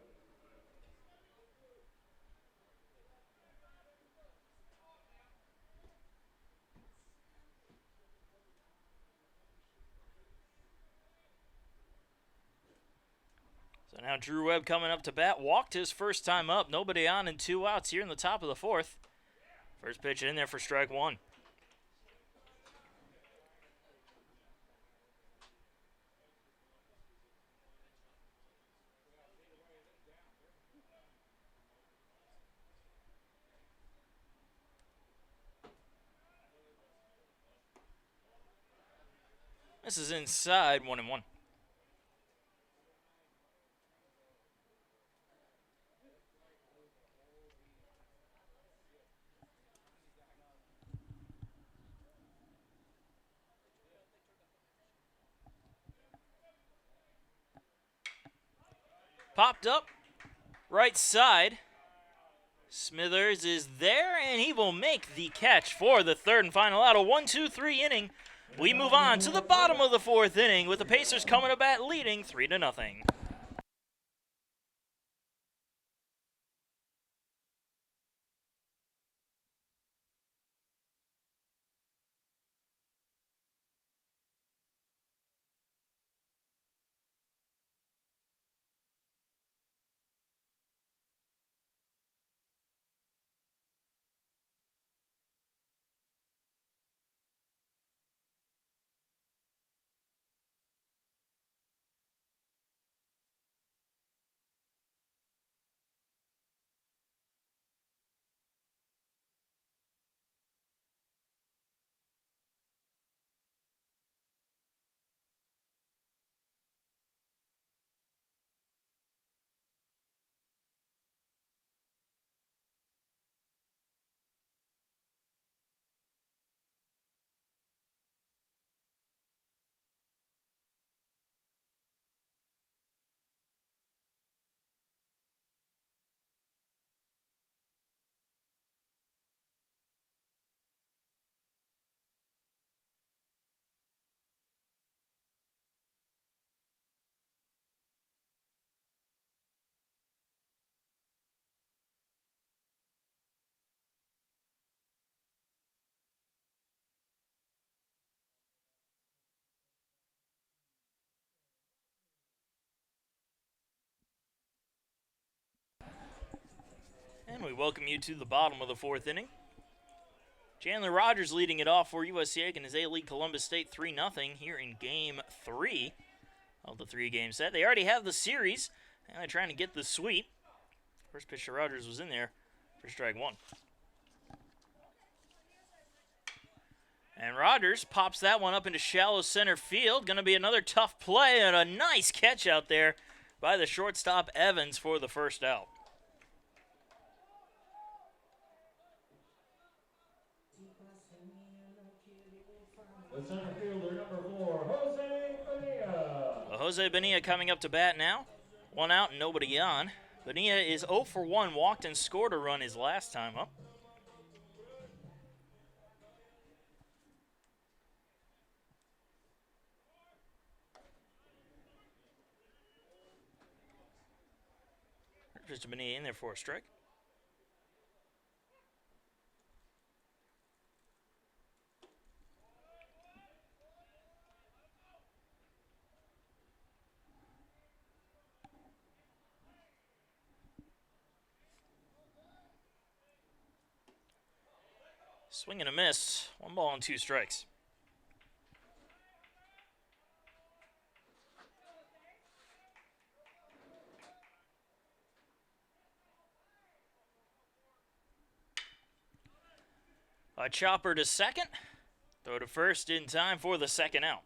A: So now Drew Webb coming up to bat. Walked his first time up. Nobody on and 2 outs here in the top of the 4th. First pitch in there for strike 1. This is inside, 1-1. Popped up, right side. Smithers is there, and he will make the catch for the third and final out. A 1-2-3 inning. We move on to the bottom of the 4th inning with the Pacers coming to bat leading 3-0. And we welcome you to the bottom of the 4th inning. Chandler Rogers leading it off for USC Aiken as they lead Columbus State 3-0 here in Game 3 of the 3-game set. They already have the series, and they're trying to get the sweep. First pitch to Rogers was in there for strike one. And Rogers pops that one up into shallow center field. Going to be another tough play and a nice catch out there by the shortstop Evans for the first out.
B: The center fielder, number 4, Jose Bonilla.
A: Well, Jose Bonilla coming up to bat now. One out and nobody on. Bonilla is 0 for 1, walked and scored a run his last time up. Just Bonilla in there for a strike. Swing and a miss. 1 ball and 2 strikes. A chopper to second. Throw to first in time for the second out.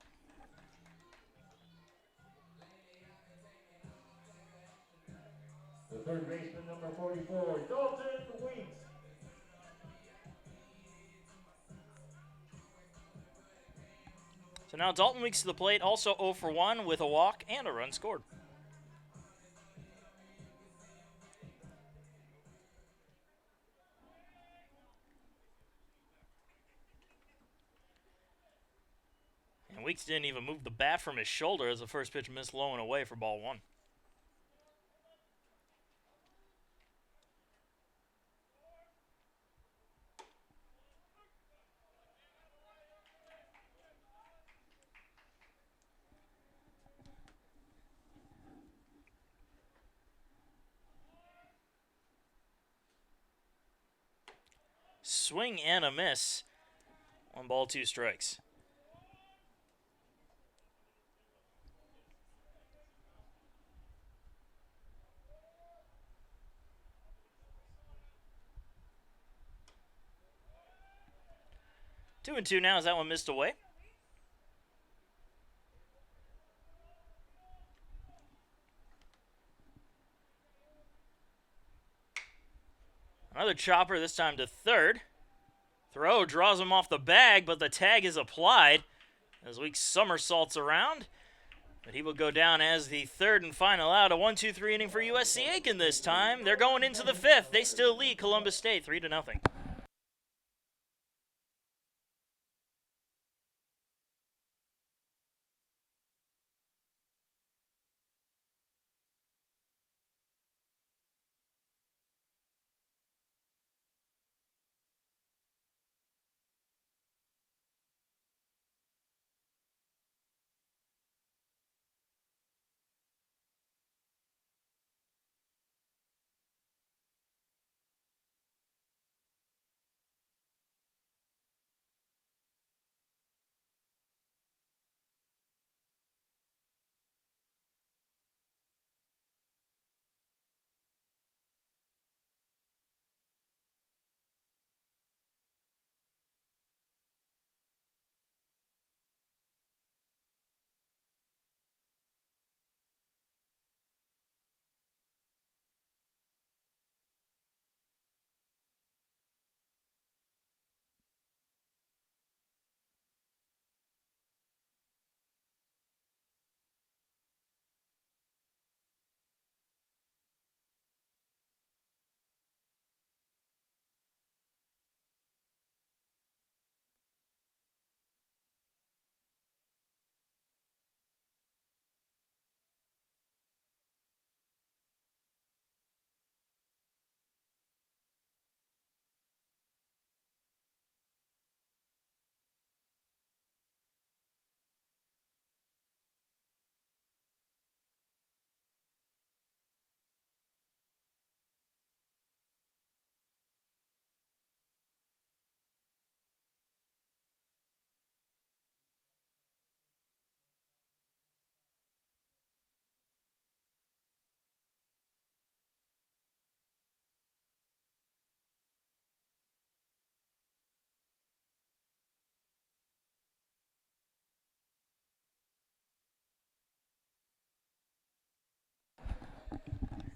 B: The third baseman, number 44, Dalton Weeks.
A: So now Dalton Weeks to the plate, also 0 for 1 with a walk and a run scored. And Weeks didn't even move the bat from his shoulder as the first pitch missed low and away for ball 1. Swing and a miss. 1 ball, 2 strikes. Two and two now as that one missed away. Another chopper, this time to third. Throw draws him off the bag, but the tag is applied as Weeks somersaults around. But he will go down as the third and final out. A 1-2-3 inning for USC Aiken this time. They're going into the fifth. They still lead Columbus State 3-0.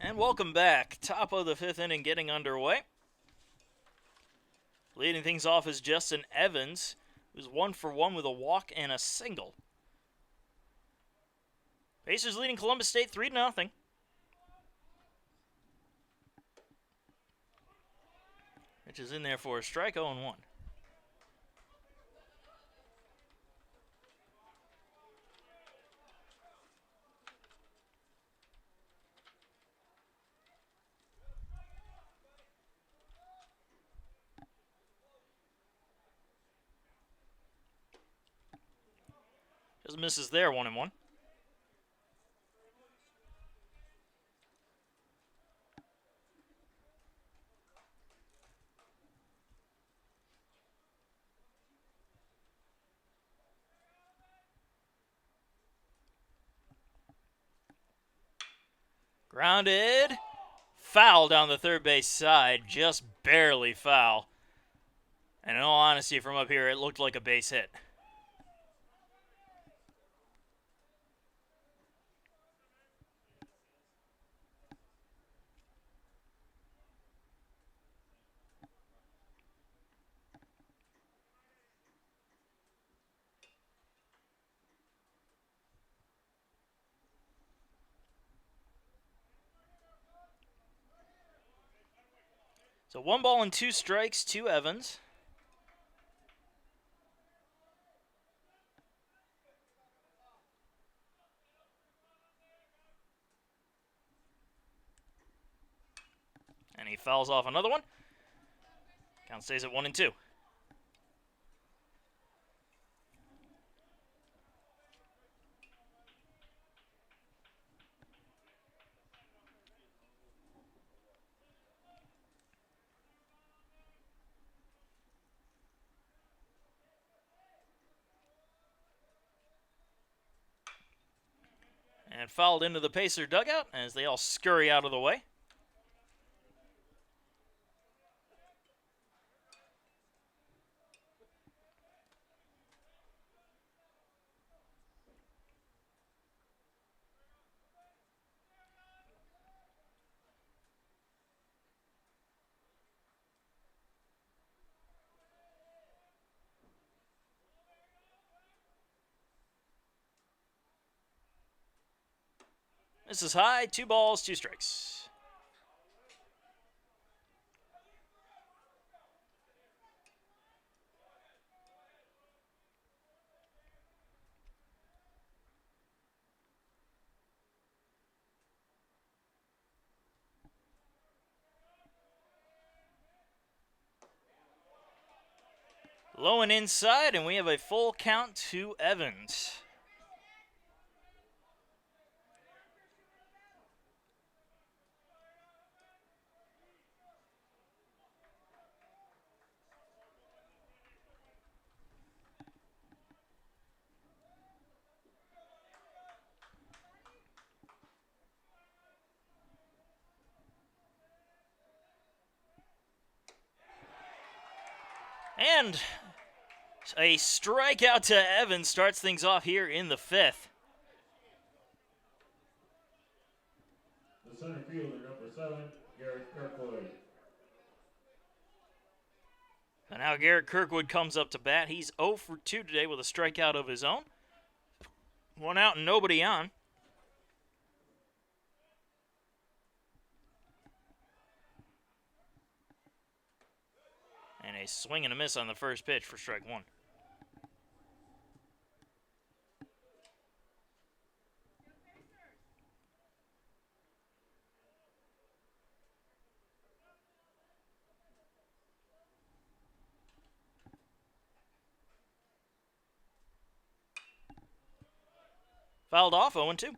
A: And welcome back. Top of the 5th inning getting underway. Leading things off is Justin Evans, who's 1 for 1 with a walk and a single. Pacers leading Columbus State 3-0. Which is in there for a strike, 0-1. Just misses there, 1-1. Grounded. Foul down the third base side. Just barely foul. And in all honesty, from up here, it looked like a base hit. So 1 ball and 2 strikes to Evans. And he fouls off another one. Count stays at 1-2. And fouled into the Pacer dugout as they all scurry out of the way. This is high, 2 balls, 2 strikes. Low and inside, and we have a full count to Evans. And a strikeout to Evans starts things off here in the 5th.
B: The center fielder, number 7, Garrett Kirkwood.
A: And now Garrett Kirkwood comes up to bat. He's 0 for 2 today with a strikeout of his own. 1 out and nobody on. And a swing and a miss on the first pitch for strike 1. Fouled off, 0-2.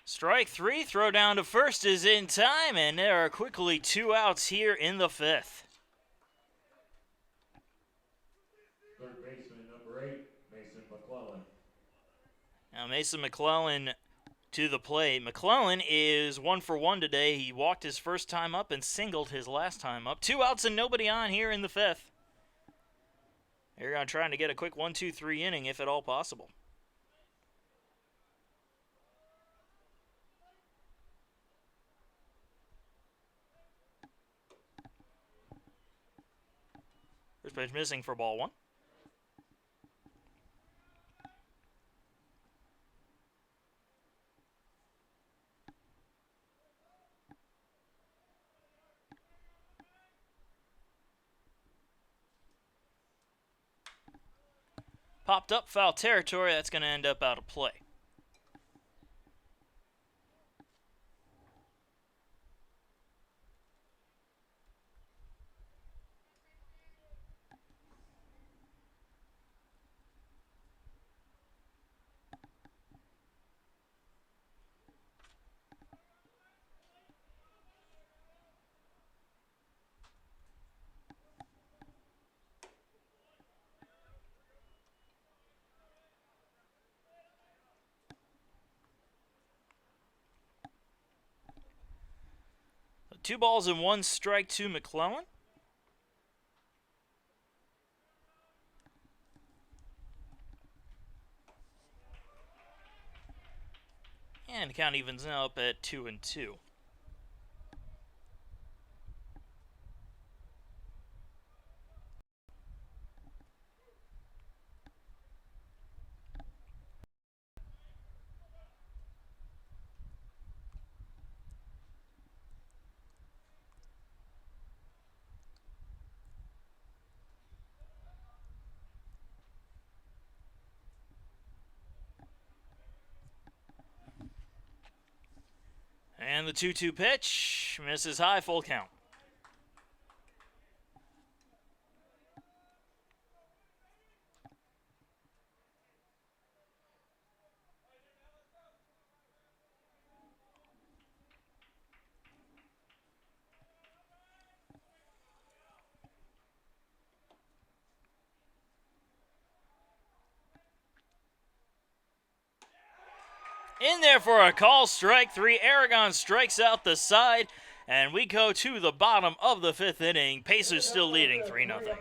A: Strike 3, throw down to first is in time, and there are quickly 2 outs here in the 5th.
B: Third baseman,
A: Mason McClellan to the plate. McClellan is 1 for 1 today. He walked his first time up and singled his last time up. 2 outs and nobody on here in the 5th. Aragon trying to get a quick 1-2-3 inning if at all possible. First pitch missing for ball 1. Popped up, foul territory. That's going to end up out of play. So 2 balls and 1 strike to McClellan. And the count evens up at 2-2. And the 2-2 pitch misses high, full count. In there for a call, strike 3. Aragon strikes out the side, and we go to the bottom of the 5th inning. Pacers still leading 3-0.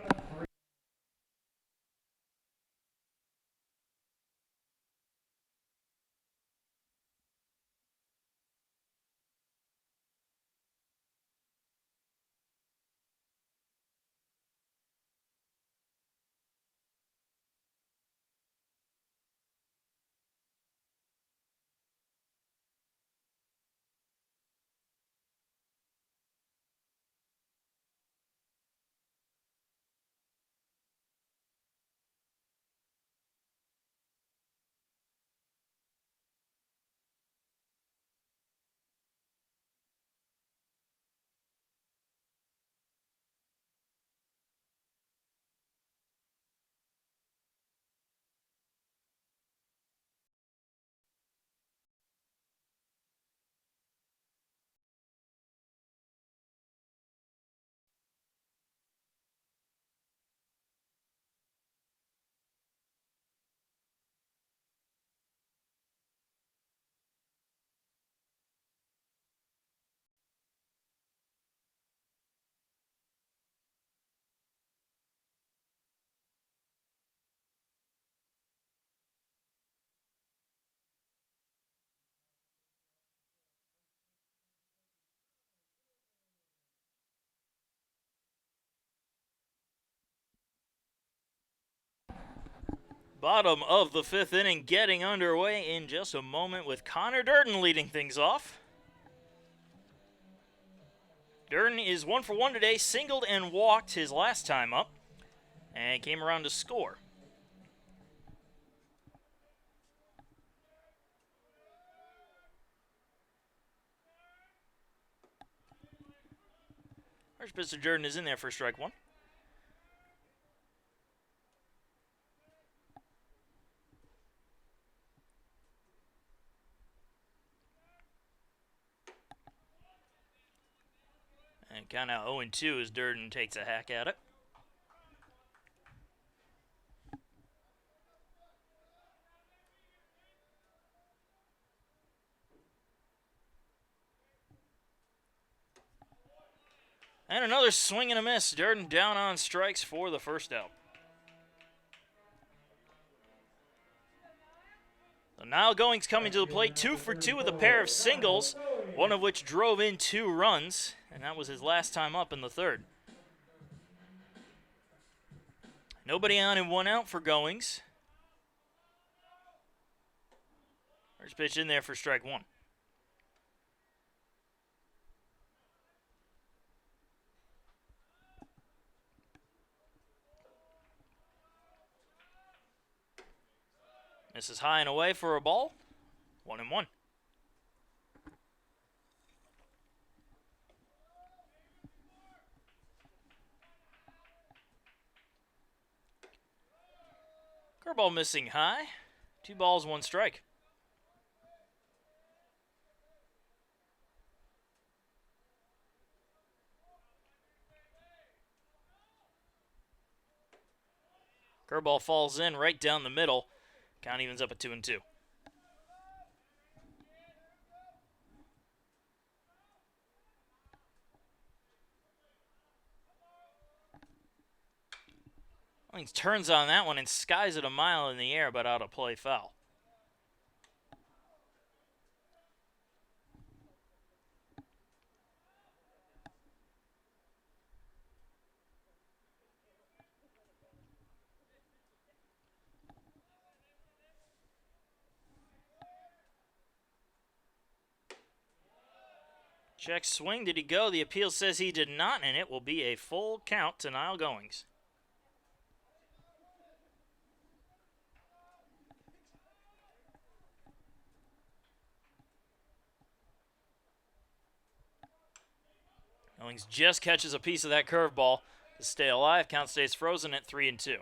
A: Bottom of the 5th inning getting underway in just a moment with Connor Durden leading things off. Durden is 1 for 1 today, singled and walked his last time up, and came around to score. First pitch to Durden is in there for strike 1. And count out 0-2 as Durden takes a hack at it. And another swing and a miss. Durden down on strikes for the first out. So now Goings coming to the plate, 2 for 2 with a pair of singles, one of which drove in 2 runs, and that was his last time up in the third. Nobody on and 1 out for Goings. First pitch in there for strike 1. Misses high and away for a ball. 1-1. Curveball missing high. 2 balls, 1 strike. Curveball falls in right down the middle. Count evens up at 2-2. He turns on that one and skies it a mile in the air, but out of play, foul. Check swing. Did he go? The appeal says he did not, and it will be a full count to Niall Goings. Goings just catches a piece of that curveball to stay alive. Count stays frozen at 3-2.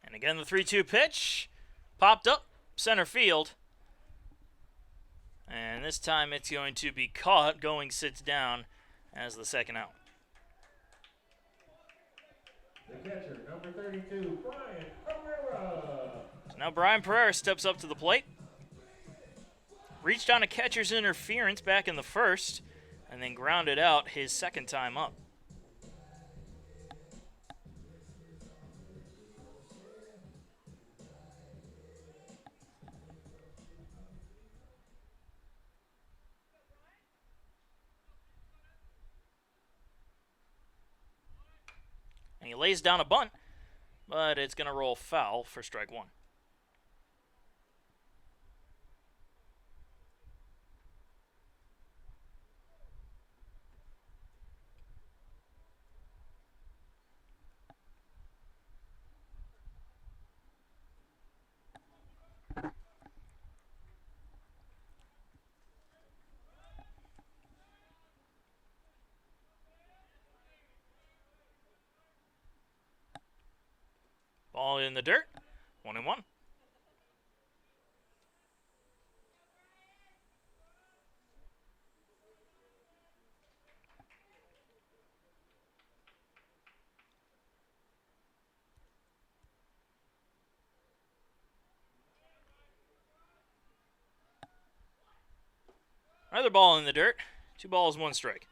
A: And again, the 3-2 pitch popped up center field. And this time it's going to be caught. Goings sits down as the second out.
B: The catcher, number 32, Brian Pereira.
A: So now Brian Pereira steps up to the plate. Reached on a catcher's interference back in the first, and then grounded out his second time up. And he lays down a bunt, but it's going to roll foul for strike 1. Ball in the dirt, 1-1. Another ball in the dirt, 2 balls, 1 strike.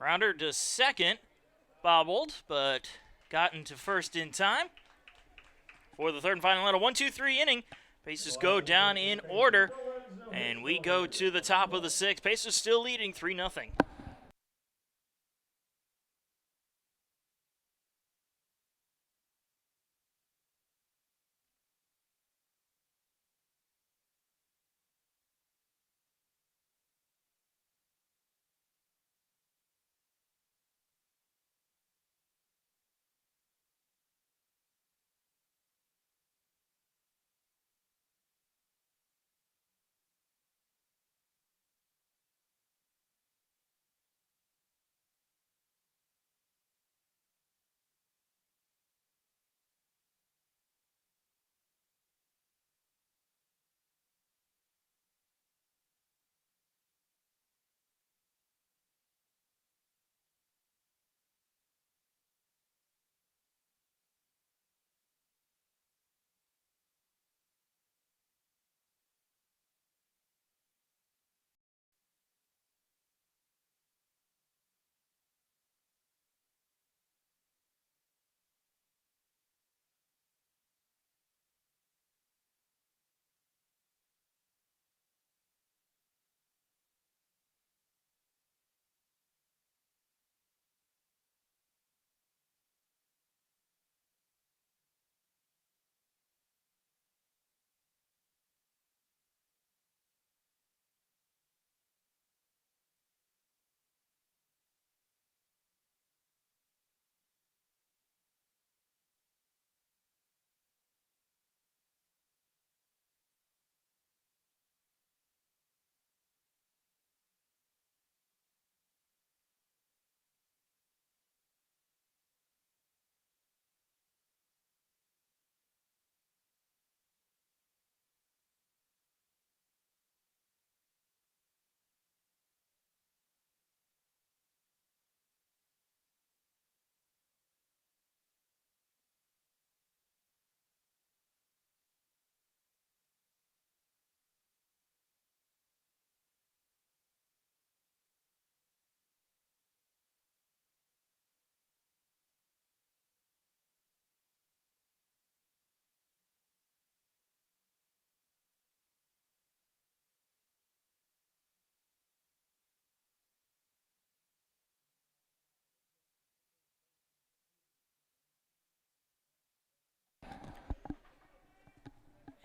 A: Rounder to second, bobbled, but got into first in time. For the third and final out of 1-2-3 inning, Pacers go down in order, and we go to the top of the 6th. Pacers still leading 3-0.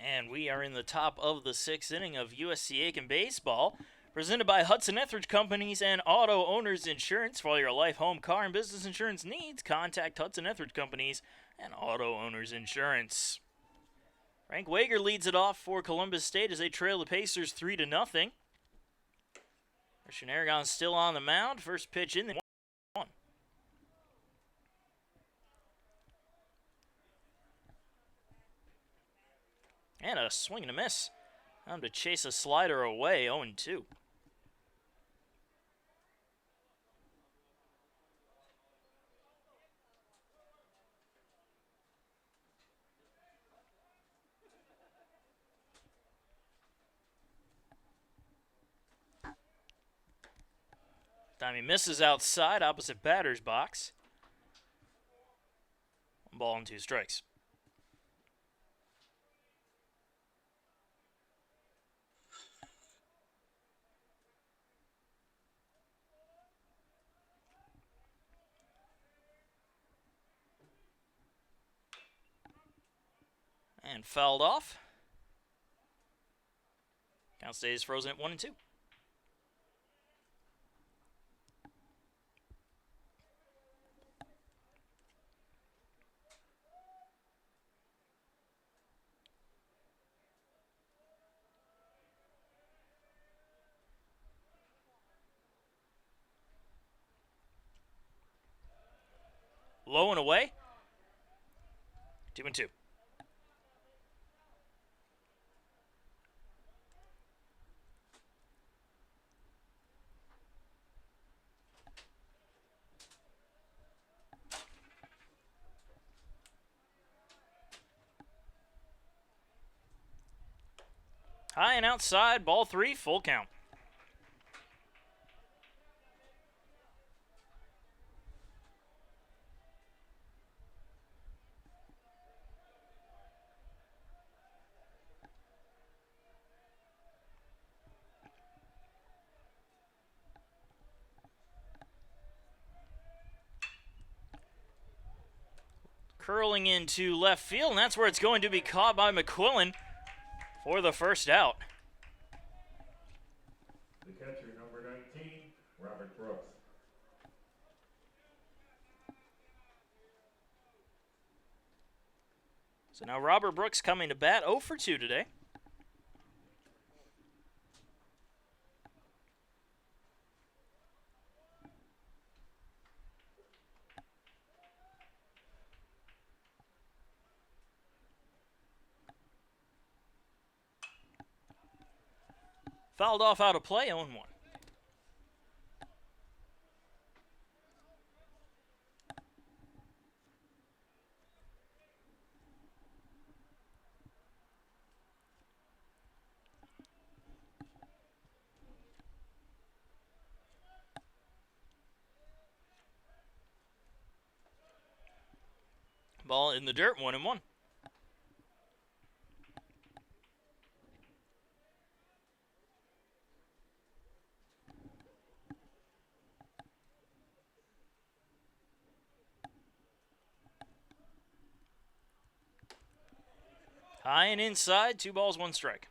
A: And we are in the top of the sixth inning of USC Aiken baseball, presented by Hudson Etheridge Companies and Auto Owners Insurance. For all your life, home, car, and business insurance needs, contact Hudson Etheridge Companies and Auto Owners Insurance. Frank Wager leads it off for Columbus State as they trail the Pacers 3-0. Christian Aragon still on the mound. First pitch in the 1. And a swing and a miss. Time to chase a slider away, 0-2. Time he misses outside, opposite batter's box. 1 ball and 2 strikes. And fouled off. Count stays frozen at 1-2. Low and away. 2-2. High and outside, ball 3, full count. Curling into left field, and that's where it's going to be caught by McQuillan for the first out.
B: The catcher, number 19, Robert Brooks.
A: So now Robert Brooks coming to bat, 0 for 2 today. Fouled off out of play, 0-1. Ball in the dirt, 1-1. High and inside, 2 balls, 1 strike.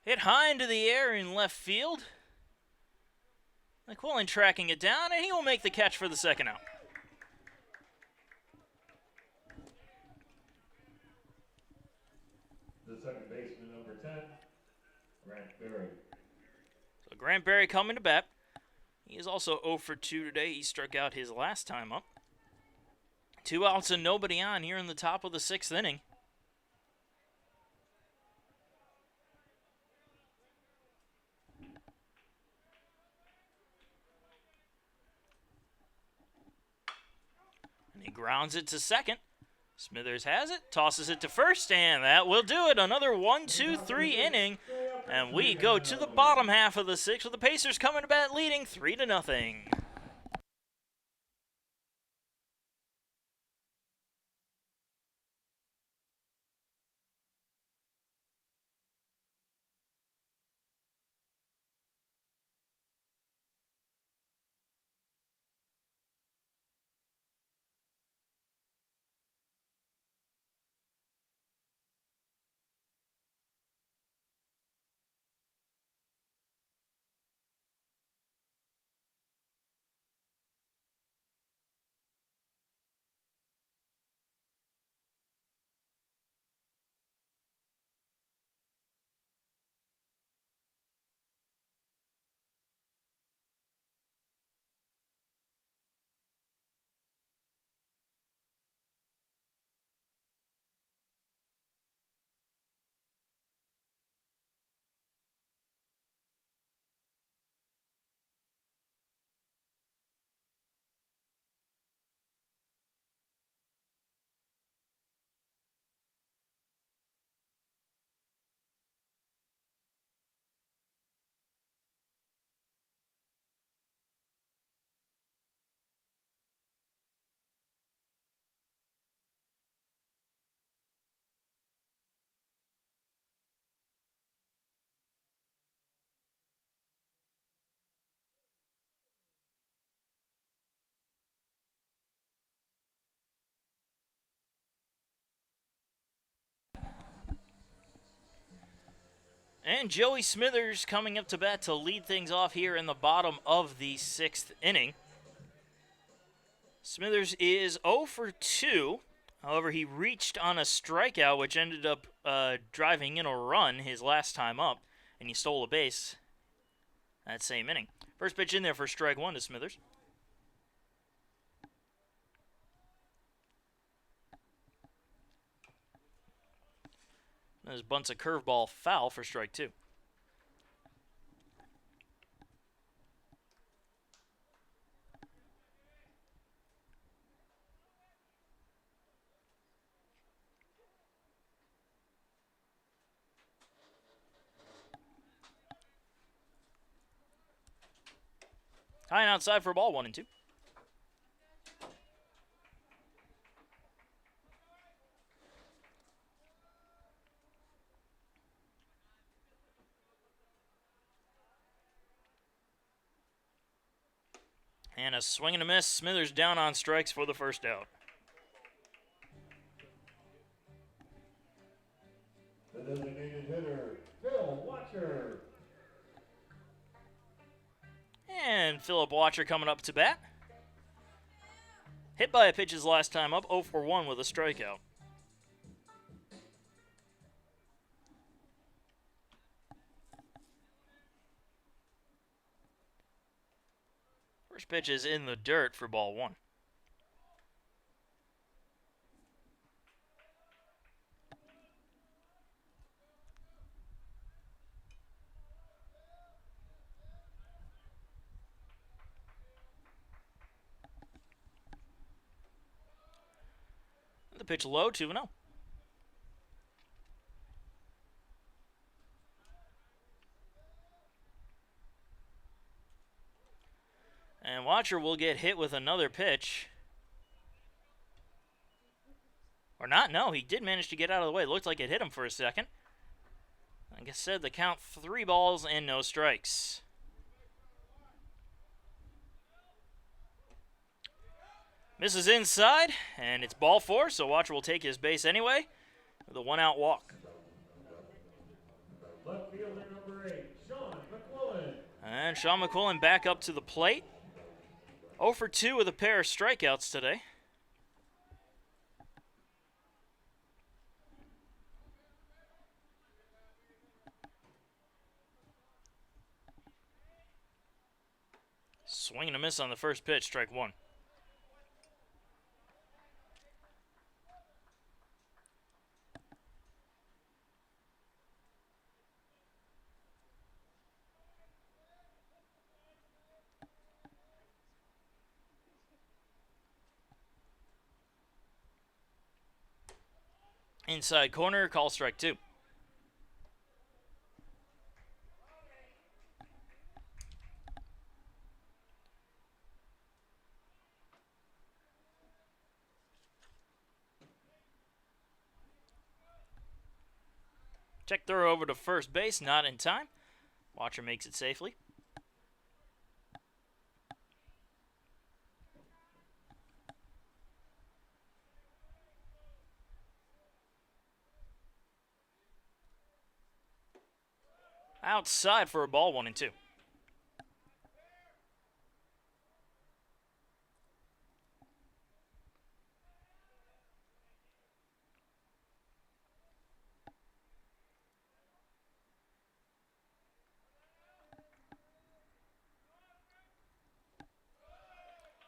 A: Hit high into the air in left field. McQuillan tracking it down, and he will make the catch for the second out.
B: The second baseman, number 10, Grant Berry.
A: So Grant Berry coming to bat. He is also 0 for 2 today. He struck out his last time up. 2 outs and nobody on here in the top of the 6th inning. And he grounds it to second. Smithers has it, tosses it to first, and that will do it. Another 1-2-3 inning, and we go to the bottom half of the 6th with the Pacers coming to bat leading 3-0. And Joey Smithers coming up to bat to lead things off here in the bottom of the 6th inning. Smithers is 0 for 2. However, he reached on a strikeout, which ended up driving in a run his last time up, and he stole a base that same inning. First pitch in there for strike 1 to Smithers. There's bunts a curveball foul for strike 2. High and outside for a ball, 1-2. And a swing and a miss. Smithers down on strikes for the first out.
B: The designated hitter, Phil Watcher.
A: And Philip Watcher coming up to bat. Hit by a pitch his last time up, 0 for 1 with a strikeout. First pitch is in the dirt for ball 1. The pitch low, 2-0. And Watcher will get hit with another pitch. Or not, no, he did manage to get out of the way. It looked like it hit him for a second. Like I said, the count 3 balls and no strikes. Misses inside, and it's ball 4, so Watcher will take his base anyway with a 1-out walk.
B: Left fielder number 8, Sean McQuillan.
A: And Sean McQuillan back up to the plate. 0 for 2 with a pair of strikeouts today. Swing and a miss on the first pitch, strike 1. Inside corner, call strike 2. Check throw over to first base, not in time. Watcher makes it safely. Outside for a ball, 1-2.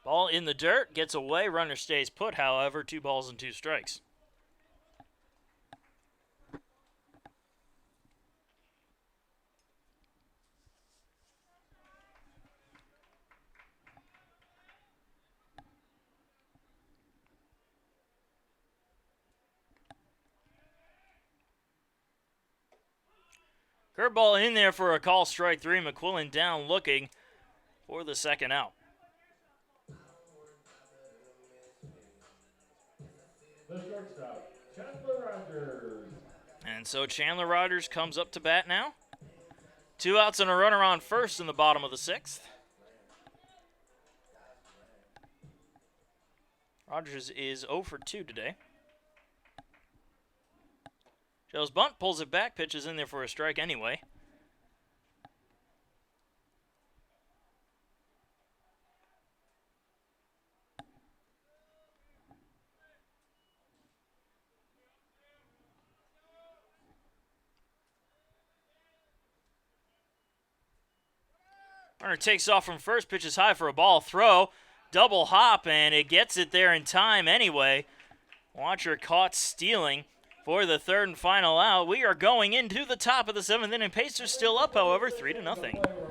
A: Ball in the dirt, gets away, runner stays put, however, 2 balls and 2 strikes. Curveball in there for a call, strike 3. McQuillan down looking for the second out.
B: The shortstop, Chandler Rogers.
A: And so Chandler Rogers comes up to bat now. 2 outs and a runner on first in the bottom of the 6th. Rogers is 0 for 2 today. Joe's bunt, pulls it back, pitches in there for a strike anyway. Runner takes off from first, pitches high for a ball throw. Double hop, and it gets it there in time anyway. Watcher caught stealing for the third and final out. We are going into the top of the seventh inning. Pacers still up, however, 3-0.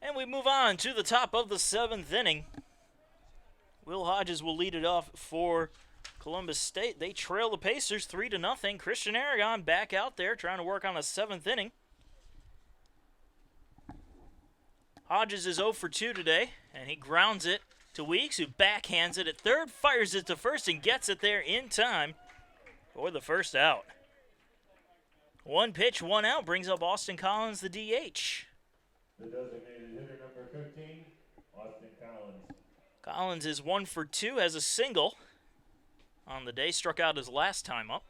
A: And we move on to the top of the seventh inning. Will Hodges will lead it off for Columbus State. They trail the Pacers 3-0. Christian Aragon back out there trying to work on a seventh inning. Hodges is 0 for 2 today, and he grounds it to Weeks, who backhands it at third, fires it to first, and gets it there in time for the first out. One pitch, one out, brings up Austin Collins, the DH.
B: The designated hitter number 15, Austin Collins.
A: Collins is 1 for 2, has a single on the day, struck out his last time up.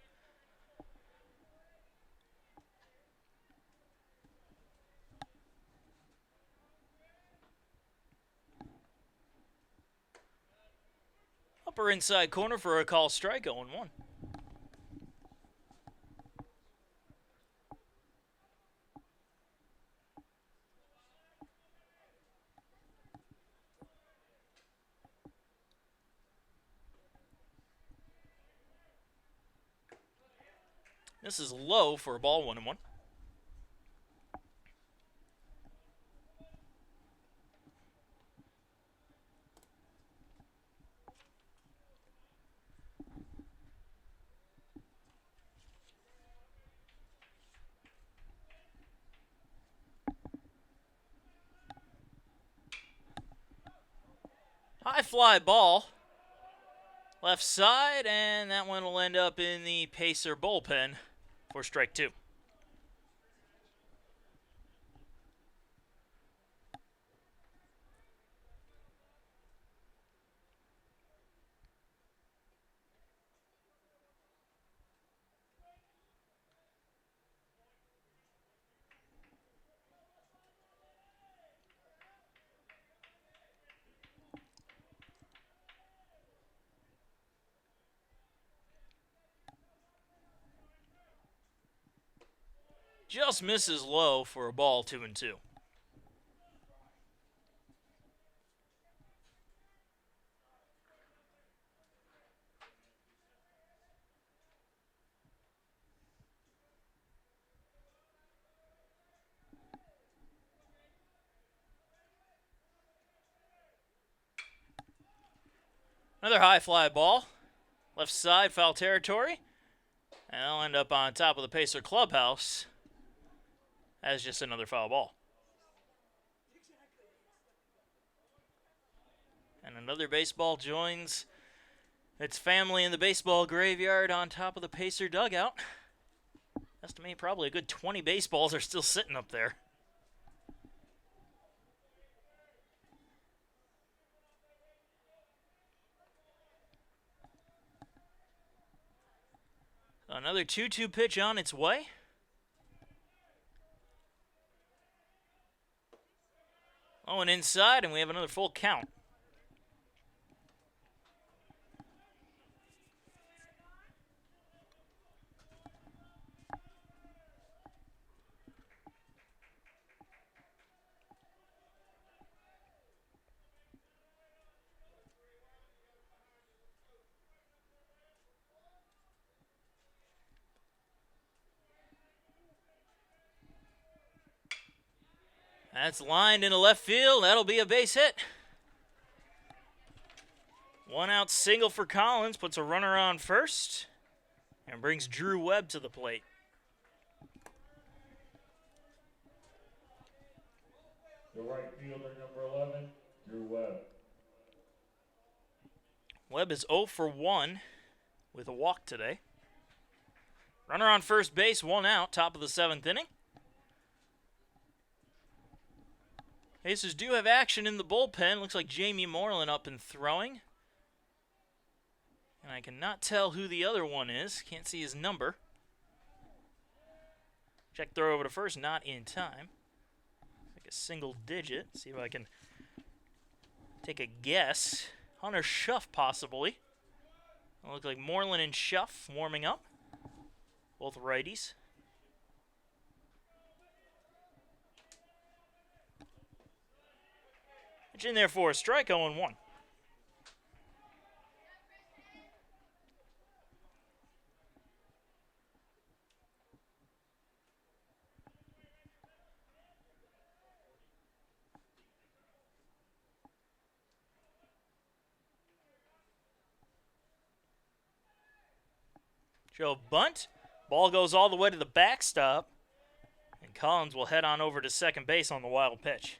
A: Upper inside corner for a call strike, 0-1. This is low for a ball, 1-1. High fly ball. Left side, and that one will end up in the Pacer bullpen for strike 2. Just misses low for a ball, 2-2. Another high fly ball. Left side, foul territory. And I'll end up on top of the Pacer clubhouse as just another foul ball. And another baseball joins its family in the baseball graveyard on top of the Pacer dugout. Estimate probably a good 20 baseballs are still sitting up there. Another 2-2 pitch on its way. Oh, and inside, and we have another full count. That's lined into left field. That'll be a base hit. 1 out single for Collins, puts a runner on first, and brings Drew Webb to the plate.
B: The right fielder, number 11, Drew Webb.
A: Webb is 0 for 1 with a walk today. Runner on first base, 1 out, top of the 7th inning. Aces do have action in the bullpen. Looks like Jamie Moreland up and throwing. And I cannot tell who the other one is. Can't see his number. Check throw over to first, not in time. Like a single digit. See if I can take a guess. Hunter Schuff, possibly. It looks like Moreland and Schuff warming up. Both righties. Pitch in there for a strike, 0-1. Joe bunt. Ball goes all the way to the backstop. And Collins will head on over to second base on the wild pitch.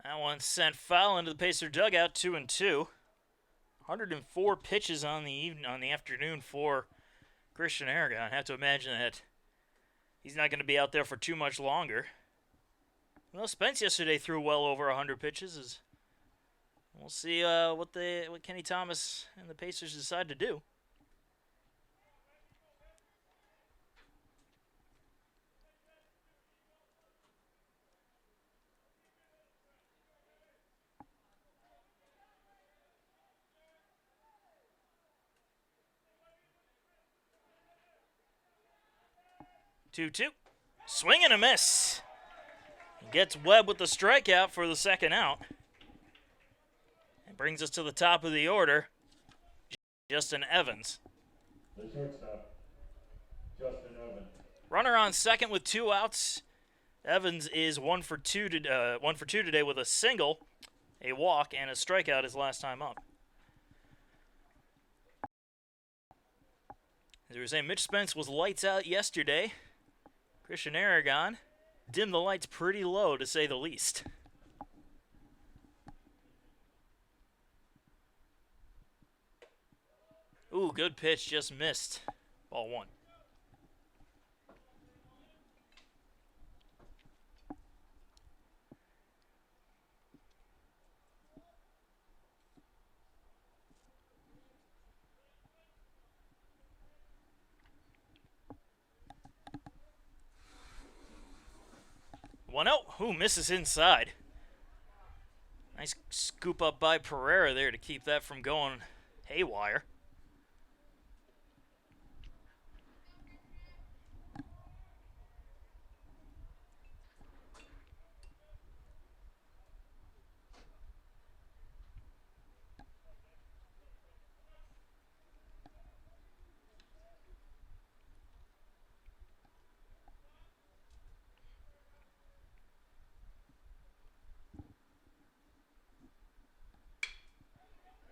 A: That one sent foul into the Pacer dugout, 2-2. 104 pitches on the afternoon for Christian Aragon. I have to imagine that he's not going to be out there for too much longer. Well, Spence yesterday threw well over 100 pitches. We'll see what Kenny Thomas and the Pacers decide to do. Two. Swing and a miss. Gets Webb with the strikeout for the second out. It brings us to the top of the order. Justin Evans.
B: The shortstop, Justin Evans.
A: Runner on second with 2 outs. Evans is 1 for 2 today with a single, a walk, and a strikeout his last time up. As we were saying, Mitch Spence was lights out yesterday. Christian Aragon dimmed the lights pretty low, to say the least. Ooh, good pitch, just missed. Ball 1. One out. Who misses inside? Nice scoop up by Pereira there to keep that from going haywire.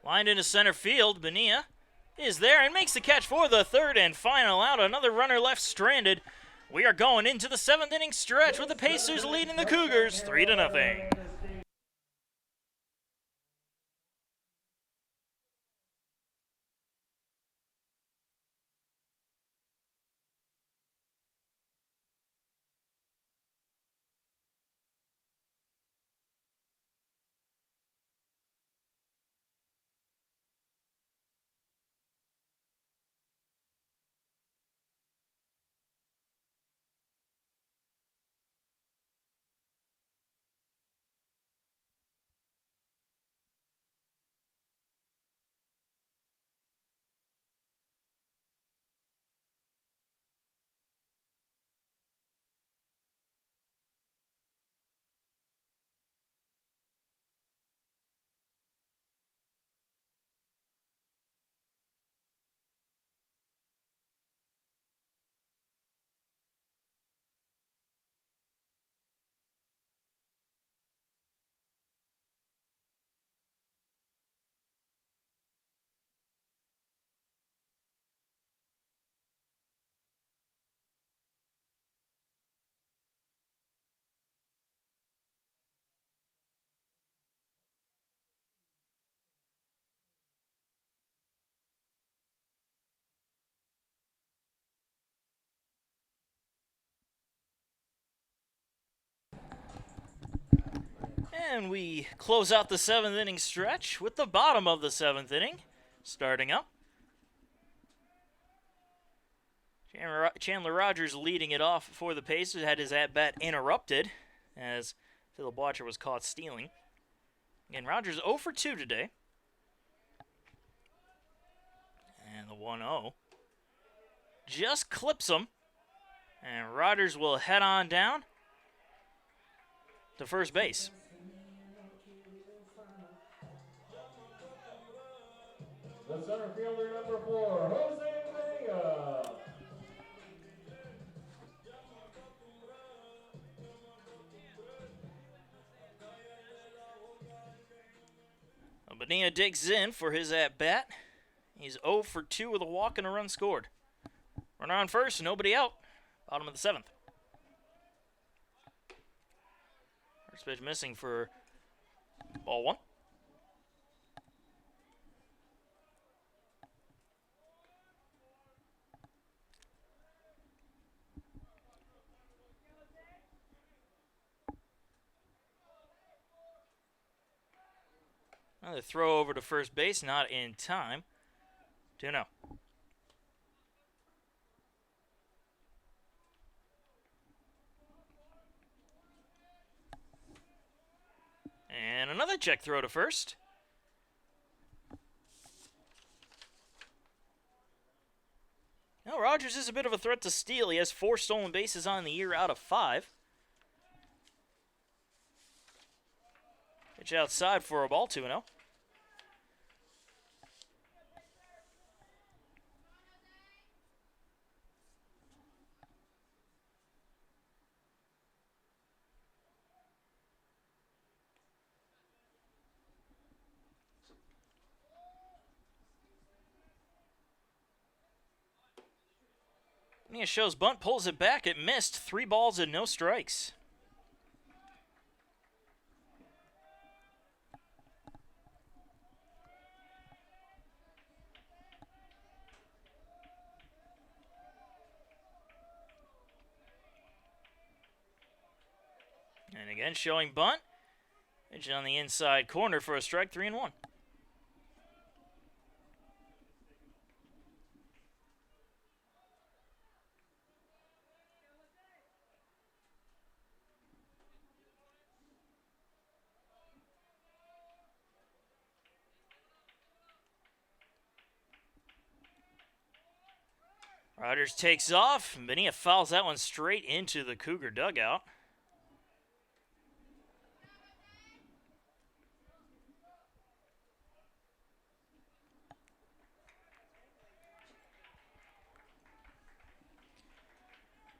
A: Lined into center field, Bonilla is there and makes the catch for the third and final out. Another runner left stranded. We are going into the 7th inning stretch with the Pacers leading the Cougars 3-0. And we close out the 7th inning stretch with the bottom of the 7th inning starting up. Chandler Rogers leading it off for the Pacers, had his at-bat interrupted as Philip Watcher was caught stealing. Again, Rogers 0 for 2 today. And the 1-0 just clips him. And Rogers will head on down to first base.
B: The center fielder, number 4, Jose Bonilla.
A: Bonilla digs in for his at-bat. He's 0 for 2 with a walk and a run scored. Runner on first, nobody out. Bottom of the 7th. First pitch missing for ball 1. Another throw over to first base, not in time. 2-0. And another check throw to first. Now Rogers is a bit of a threat to steal. He has 4 stolen bases on the year out of 5. Pitch outside for a ball, 2-0. He shows bunt, pulls it back. It missed. 3 balls and no strikes. And again, showing bunt. Pitch on the inside corner for a strike, 3-1. Rogers takes off. Bonilla fouls that one straight into the Cougar dugout.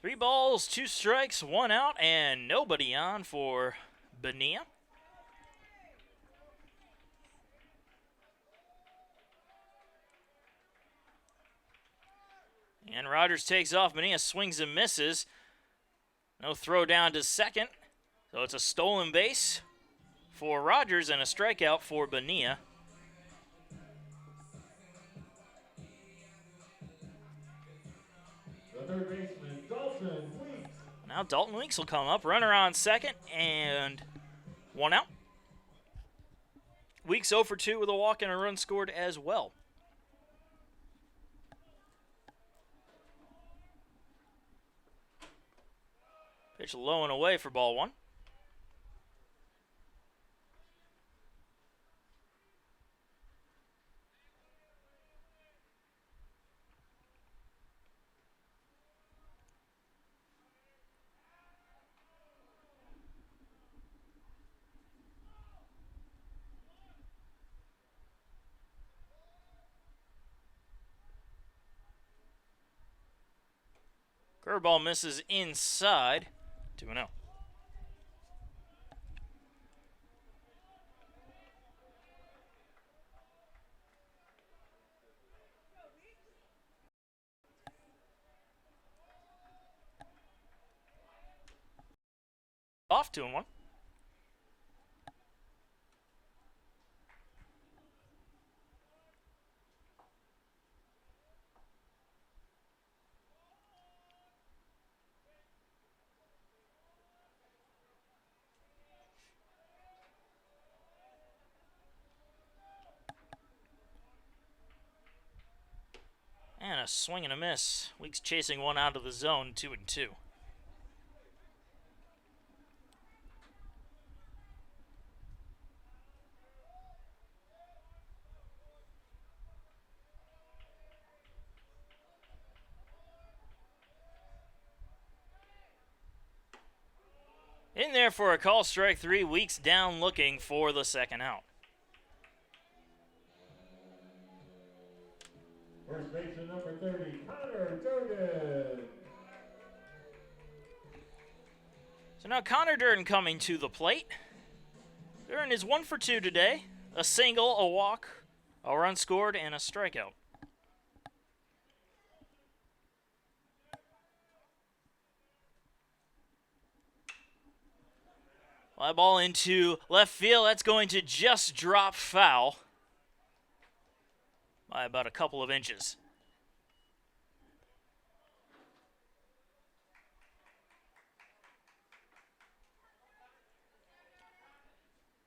A: Three balls, 2 strikes, 1 out, and nobody on for Bonilla. And Rogers takes off. Bonilla swings and misses. No throw down to second. So it's a stolen base for Rogers and a strikeout for Bonilla.
B: The third baseman, Dalton Weeks.
A: Now Dalton Weeks will come up. Runner on second and 1 out. Weeks 0 for 2 with a walk and a run scored as well. Pitch low and away for ball 1. Curveball misses inside. 2-0. Off 2-1. And a swing and a miss. Weeks chasing one out of the zone, 2-2. In there for a call, strike 3. Weeks down looking for the second out.
B: First baseman number 30, Connor Durden.
A: So now Connor Durden coming to the plate. Durden is 1 for 2 today. A single, a walk, a run scored, and a strikeout. Fly ball into left field. That's going to just drop foul by about a couple of inches.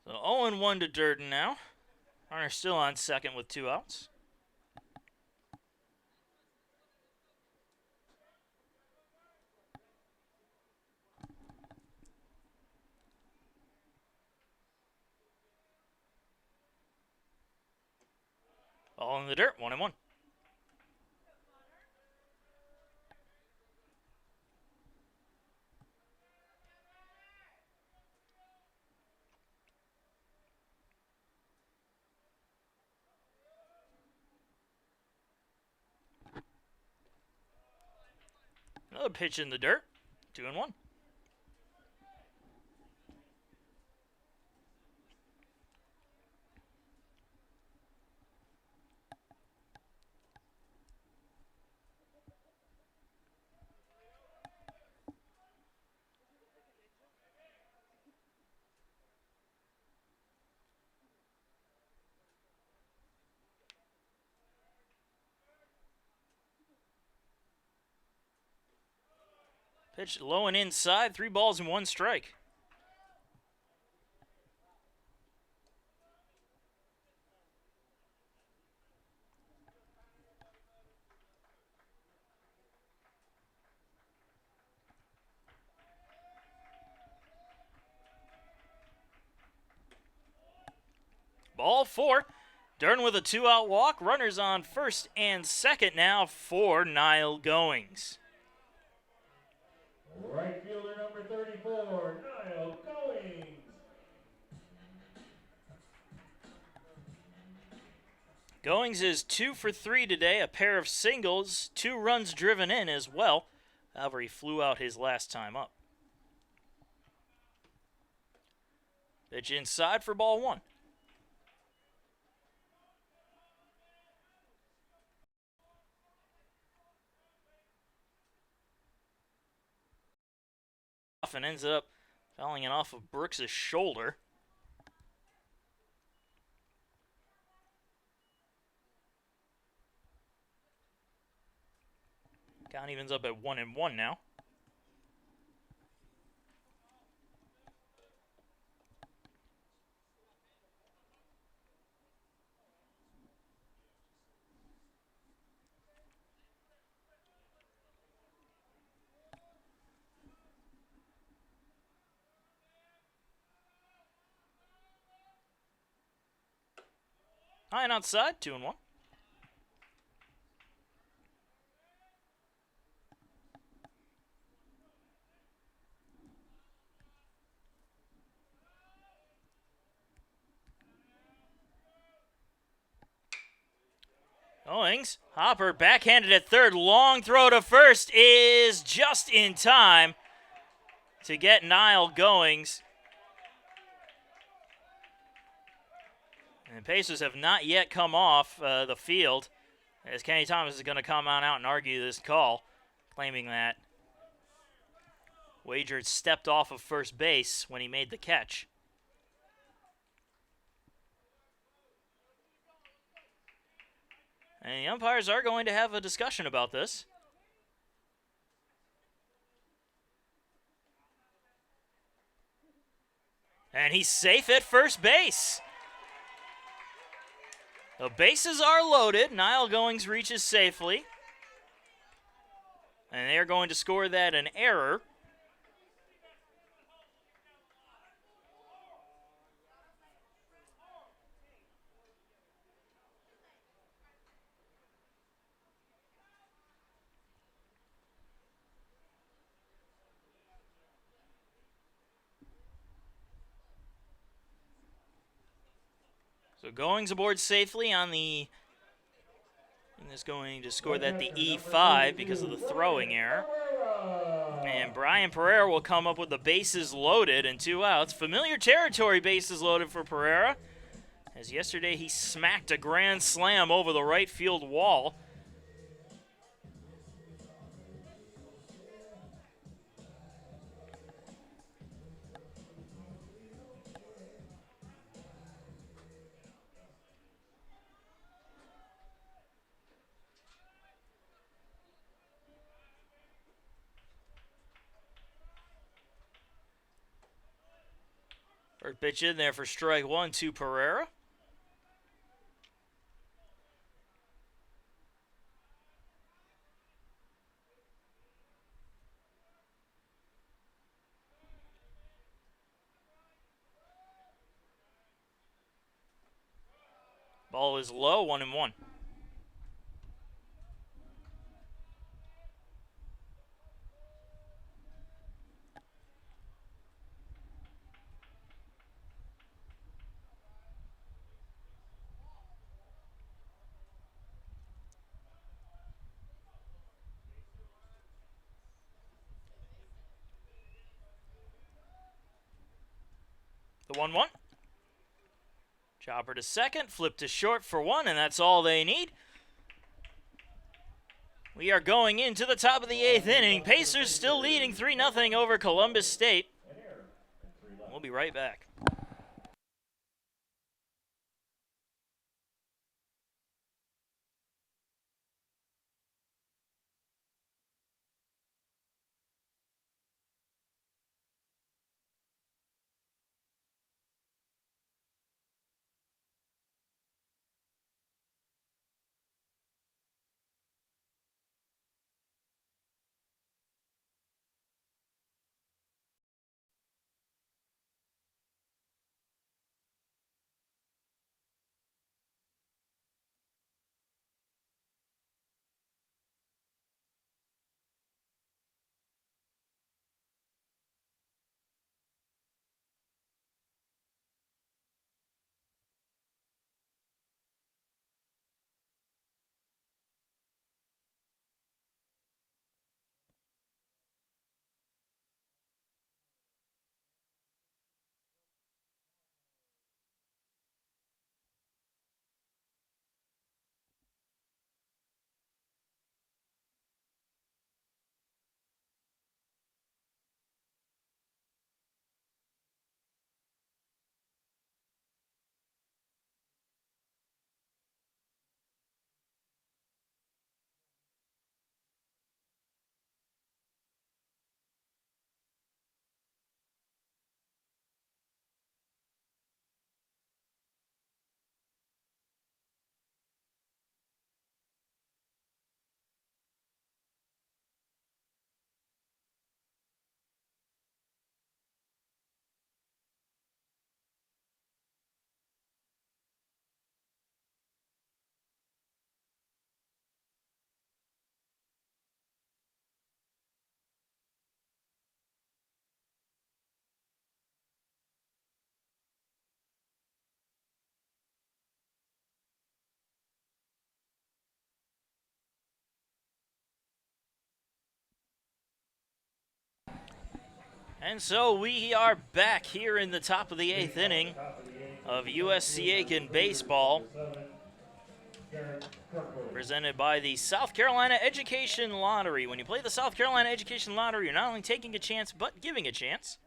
A: So 0-1 to Durden now. Hunter still on second with 2 outs. All in the dirt, 1-1. Another pitch in the dirt, 2-1. Pitch low and inside, 3 balls and 1 strike. Ball 4. Durden with a 2-out walk. Runners on first and second now for Niall Goings.
B: Right fielder number 34, Niall Goings.
A: Goings is 2 for 3 today, a pair of singles, 2 runs driven in as well. However, he flew out his last time up. Pitch inside for ball 1. And ends up fouling it off of Brooks' shoulder. Count evens up at 1-1 now. High and outside, 2-1. Goings, Hopper backhanded at third. Long throw to first is just in time to get Niall Goings. And the Pacers have not yet come off the field, as Kenny Thomas is going to come on out and argue this call, claiming that Wager stepped off of first base when he made the catch. And the umpires are going to have a discussion about this. And he's safe at first base. The bases are loaded. Niall Goings reaches safely. And they are going to score that an error. So Goings aboard safely on the, and is going to score that the E5 because of the throwing error. And Brian Pereira will come up with the bases loaded and 2 outs. Familiar territory, bases loaded for Pereira, as yesterday he smacked a grand slam over the right field wall. First pitch in there for strike 1 to Pereira. Ball is low, 1-1. The 1-1. Chopper to second, flip to short for one, and that's all they need. We are going into the top of the 8th inning. Pacers still leading 3-0 over Columbus State. We'll be right back. And so we are back here in the top of the 8th inning of USC Aiken baseball, presented by the South Carolina Education Lottery. When you play the South Carolina Education Lottery, you're not only taking a chance, but giving a chance.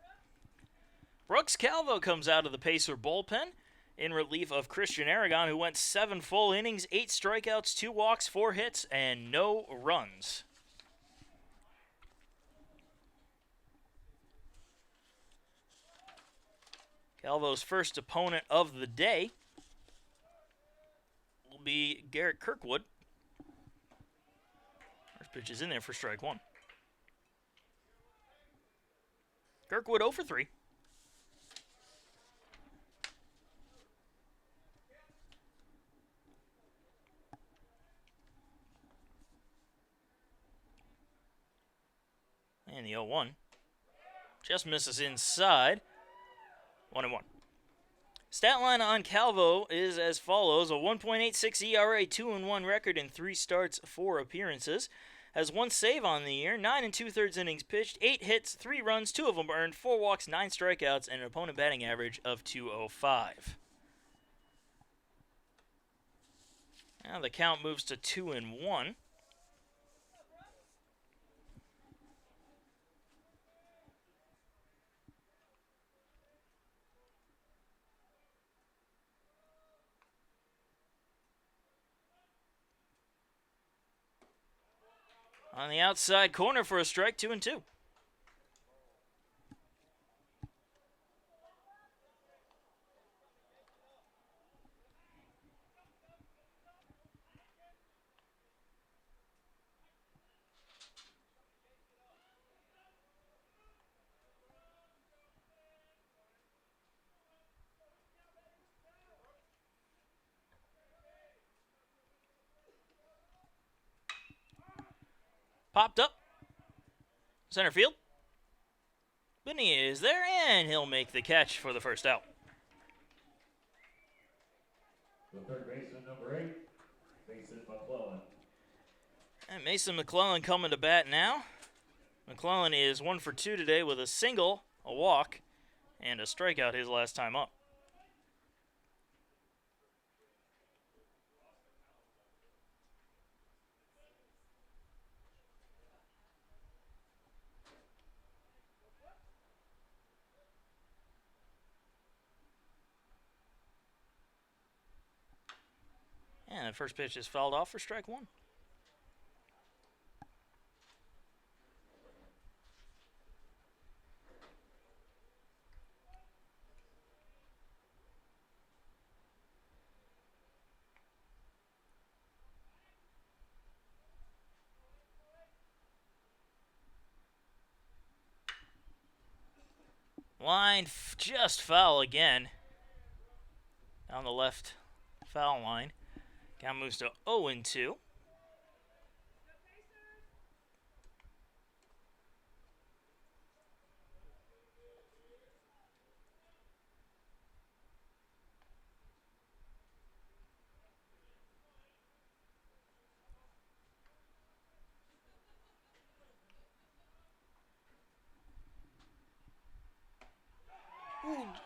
A: Brooks Calvo comes out of the Pacer bullpen in relief of Christian Aragon, who went 7 full innings, 8 strikeouts, 2 walks, 4 hits, and no runs. Calvo's first opponent of the day will be Garrett Kirkwood. First pitch is in there for strike 1. Kirkwood 0 for 3. And the 0-1 just misses inside. 1-1. Stat line on Calvo is as follows: a 1.86 ERA, 2-1 record in 3 starts, 4 appearances. Has 1 save on the year, 9 2/3 innings pitched, 8 hits, 3 runs, 2 of them earned, 4 walks, 9 strikeouts, and an opponent batting average of .205. Now the count moves to 2-1. On the outside corner for a strike, 2-2. Popped up. Center field. Benny is there, and he'll make the catch for the first out.
B: The third baseman, number 8, Mason McClellan.
A: And Mason McClellan coming to bat now. McClellan is 1 for 2 today with a single, a walk, and a strikeout his last time up. And the first pitch is fouled off for strike 1. Line just foul again. Down the left foul line. Count moves to 0-2.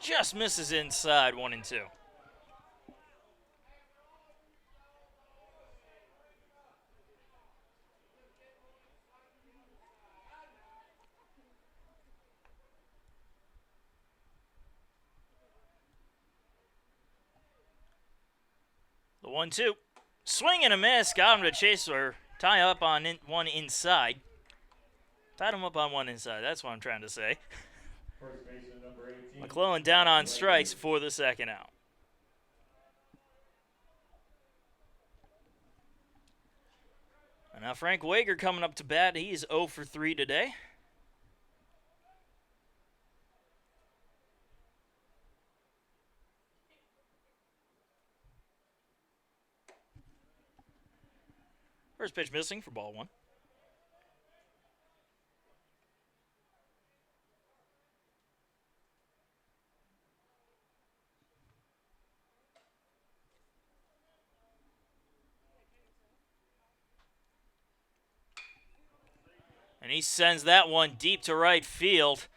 A: Just misses inside, 1-2. The 1-2. Swing and a miss. Got him to chase or tie up on one inside. Tied him up on one inside. That's what I'm trying to say.
B: First baseman, number 18.
A: McClellan down on strikes for the second out. And now Frank Wager coming up to bat. He's 0 for 3 today. First pitch missing for ball 1. And he sends that one deep to right field.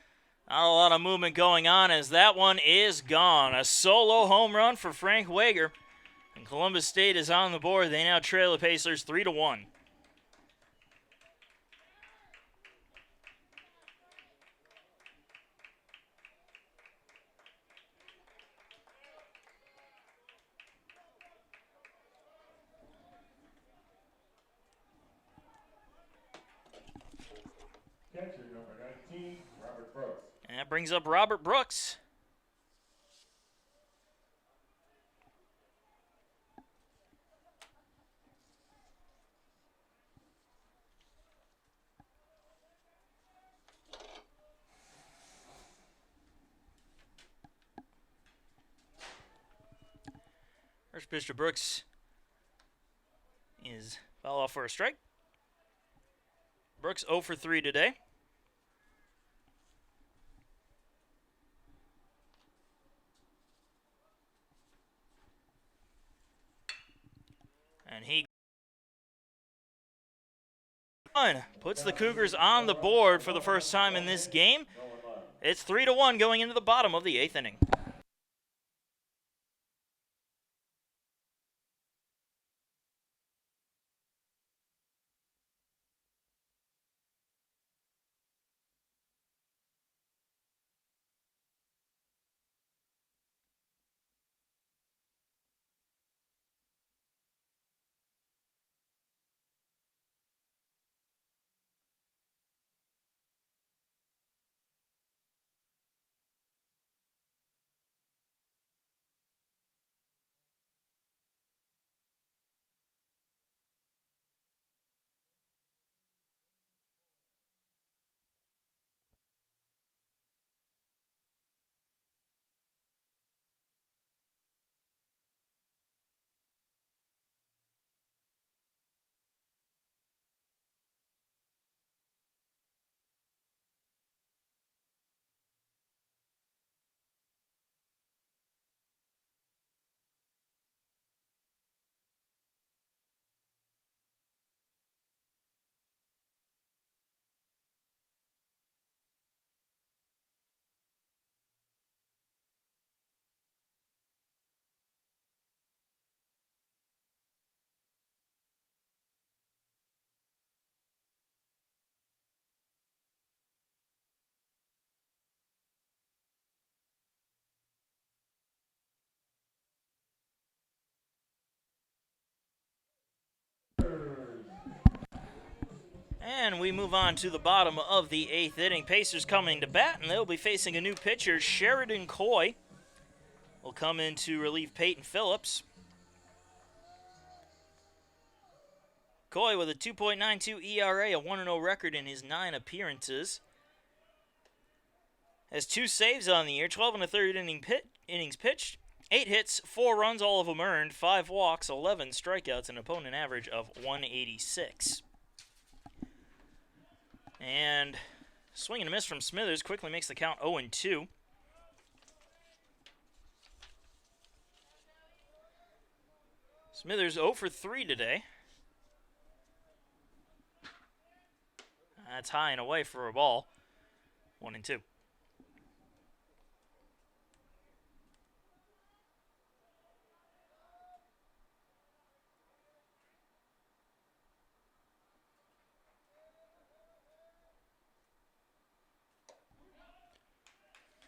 A: Not a lot of movement going on as that one is gone. A solo home run for Frank Wager. And Columbus State is on the board. They now trail the Pacers 3-1.
B: Catcher, number 19, Robert Brooks.
A: And that brings up Robert Brooks. First pitch to Brooks is foul off for a strike. Brooks 0 for 3 today. And he puts the Cougars on the board for the first time in this game. It's 3-1 going into the bottom of the 8th inning. And we move on to the bottom of the 8th inning. Pacers coming to bat, and they'll be facing a new pitcher. Sheridan Coy will come in to relieve Peyton Phillips. Coy with a 2.92 ERA, a 1-0 record in his 9 appearances. Has 2 saves on the year, 12 and a third innings pitched, 8 hits, 4 runs, all of them earned, 5 walks, 11 strikeouts, an opponent average of 186. And swing and a miss from Smithers quickly makes the count 0-2. Smithers 0 for 3 today. That's high and away for a ball. 1-2.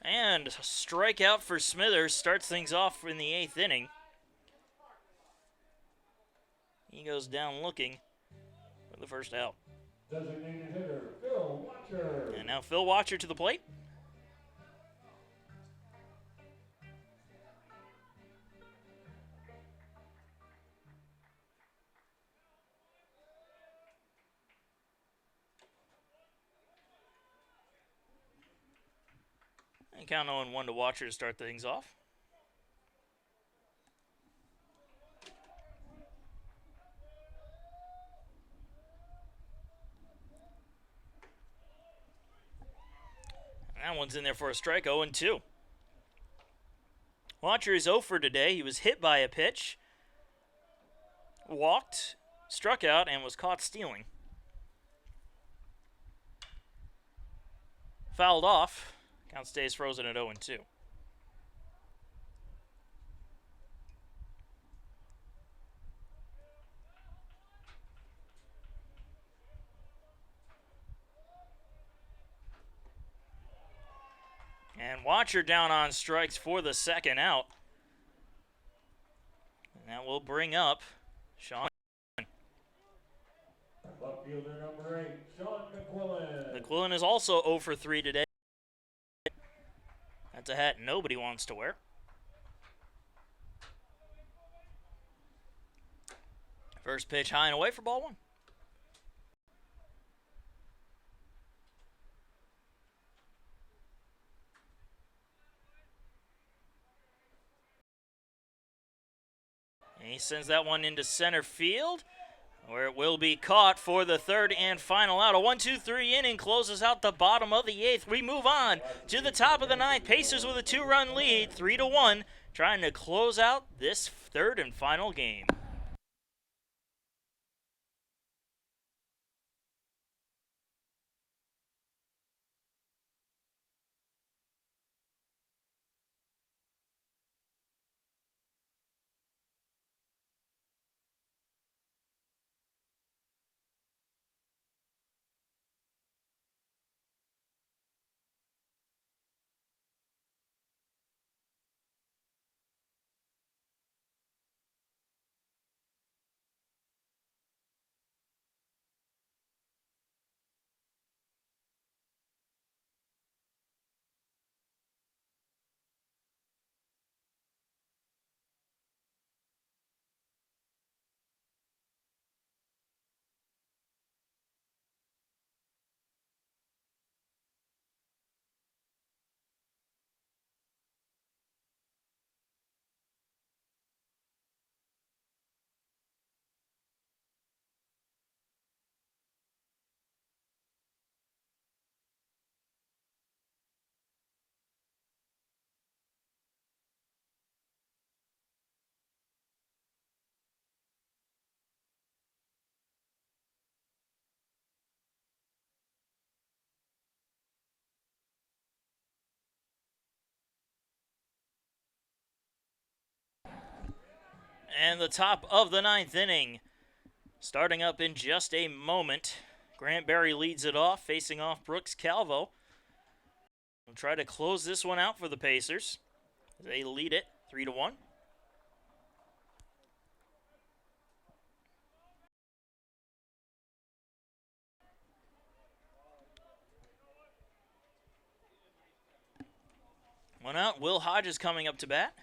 A: And a strikeout for Smithers starts things off in the 8th inning. He goes down looking for the first out.
B: Designated hitter, Phil Watcher.
A: And now Phil Watcher to the plate. And count 0-1 to Watcher to start things off. That one's in there for a strike, 0-2. Watcher is 0 for today. He was hit by a pitch, walked, struck out, and was caught stealing. Fouled off. Count stays frozen at 0-2. And Watcher down on strikes for the second out. And that will bring up Sean.
B: Left fielder number 8, Sean McQuillan.
A: McQuillan is also 0 for 3 today. That's a hat nobody wants to wear. First pitch high and away for ball 1. And he sends that one into center field, where it will be caught for the third and final out. A 1-2-3 inning closes out the bottom of the 8th. We move on to the top of the 9th. Pacers with a 2-run lead, 3-1, trying to close out this third and final game. And the top of the 9th inning, starting up in just a moment. Grant Berry leads it off, facing off Brooks Calvo. We'll try to close this one out for the Pacers. They lead it 3-1. One out. Will Hodges coming up to bat.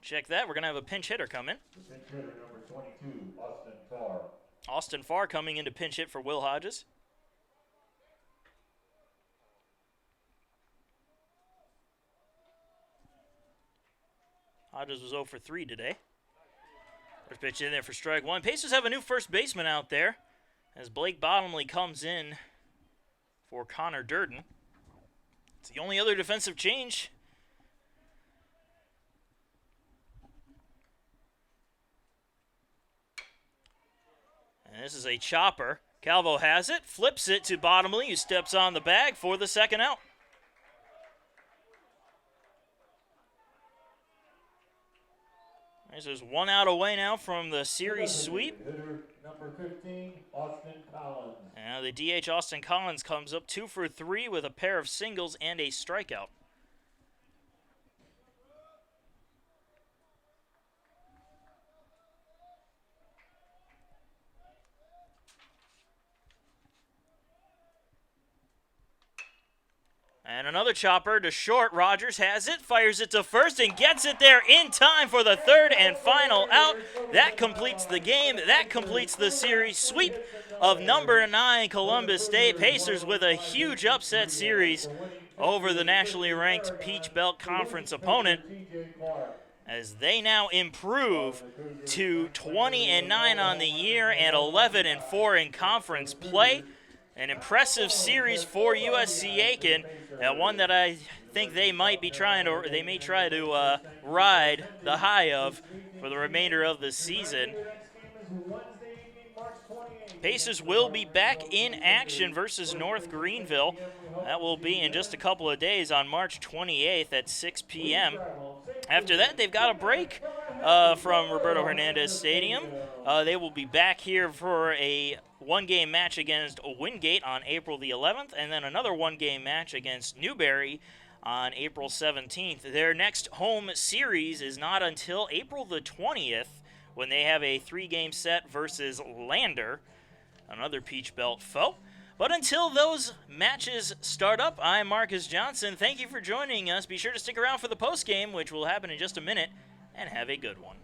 A: Check that. We're going to have a pinch hitter come in.
B: Pinch hitter number 22, Austin Farr.
A: Austin Farr coming in to pinch hit for Will Hodges. Hodges was 0 for 3 today. First pitch in there for strike one. Pacers have a new first baseman out there as Blake Bottomley comes in for Connor Durden. It's the only other defensive change. And this is a chopper. Calvo has it, flips it to Bottomley, who steps on the bag for the second out. There's 1 out away now from the series sweep.
B: Hitter number 15, Austin Collins.
A: Now the DH Austin Collins comes up 2 for 3 with a pair of singles and a strikeout. And another chopper to short. Rogers has it, fires it to first, and gets it there in time for the third and final out. That completes the game. That completes the series sweep of number 9 Columbus State. Pacers with a huge upset series over the nationally ranked Peach Belt Conference opponent, as they now improve to 20-9 on the year and 11-4 in conference play. An impressive series for USC Aiken, one that I think they might be trying to, they may try to ride the high of for the remainder of the season. Pacers will be back in action versus North Greenville. That will be in just a couple of days on March 28th at 6 p.m. After that, they've got a break from Roberto Hernandez Stadium. They will be back here for a one-game match against Wingate on April the 11th, and then another one-game match against Newberry on April 17th. Their next home series is not until April the 20th, when they have a 3-game set versus Lander, another Peach Belt foe. But until those matches start up, I'm Marcus Johnson. Thank you for joining us. Be sure to stick around for the postgame, which will happen in just a minute, and have a good one.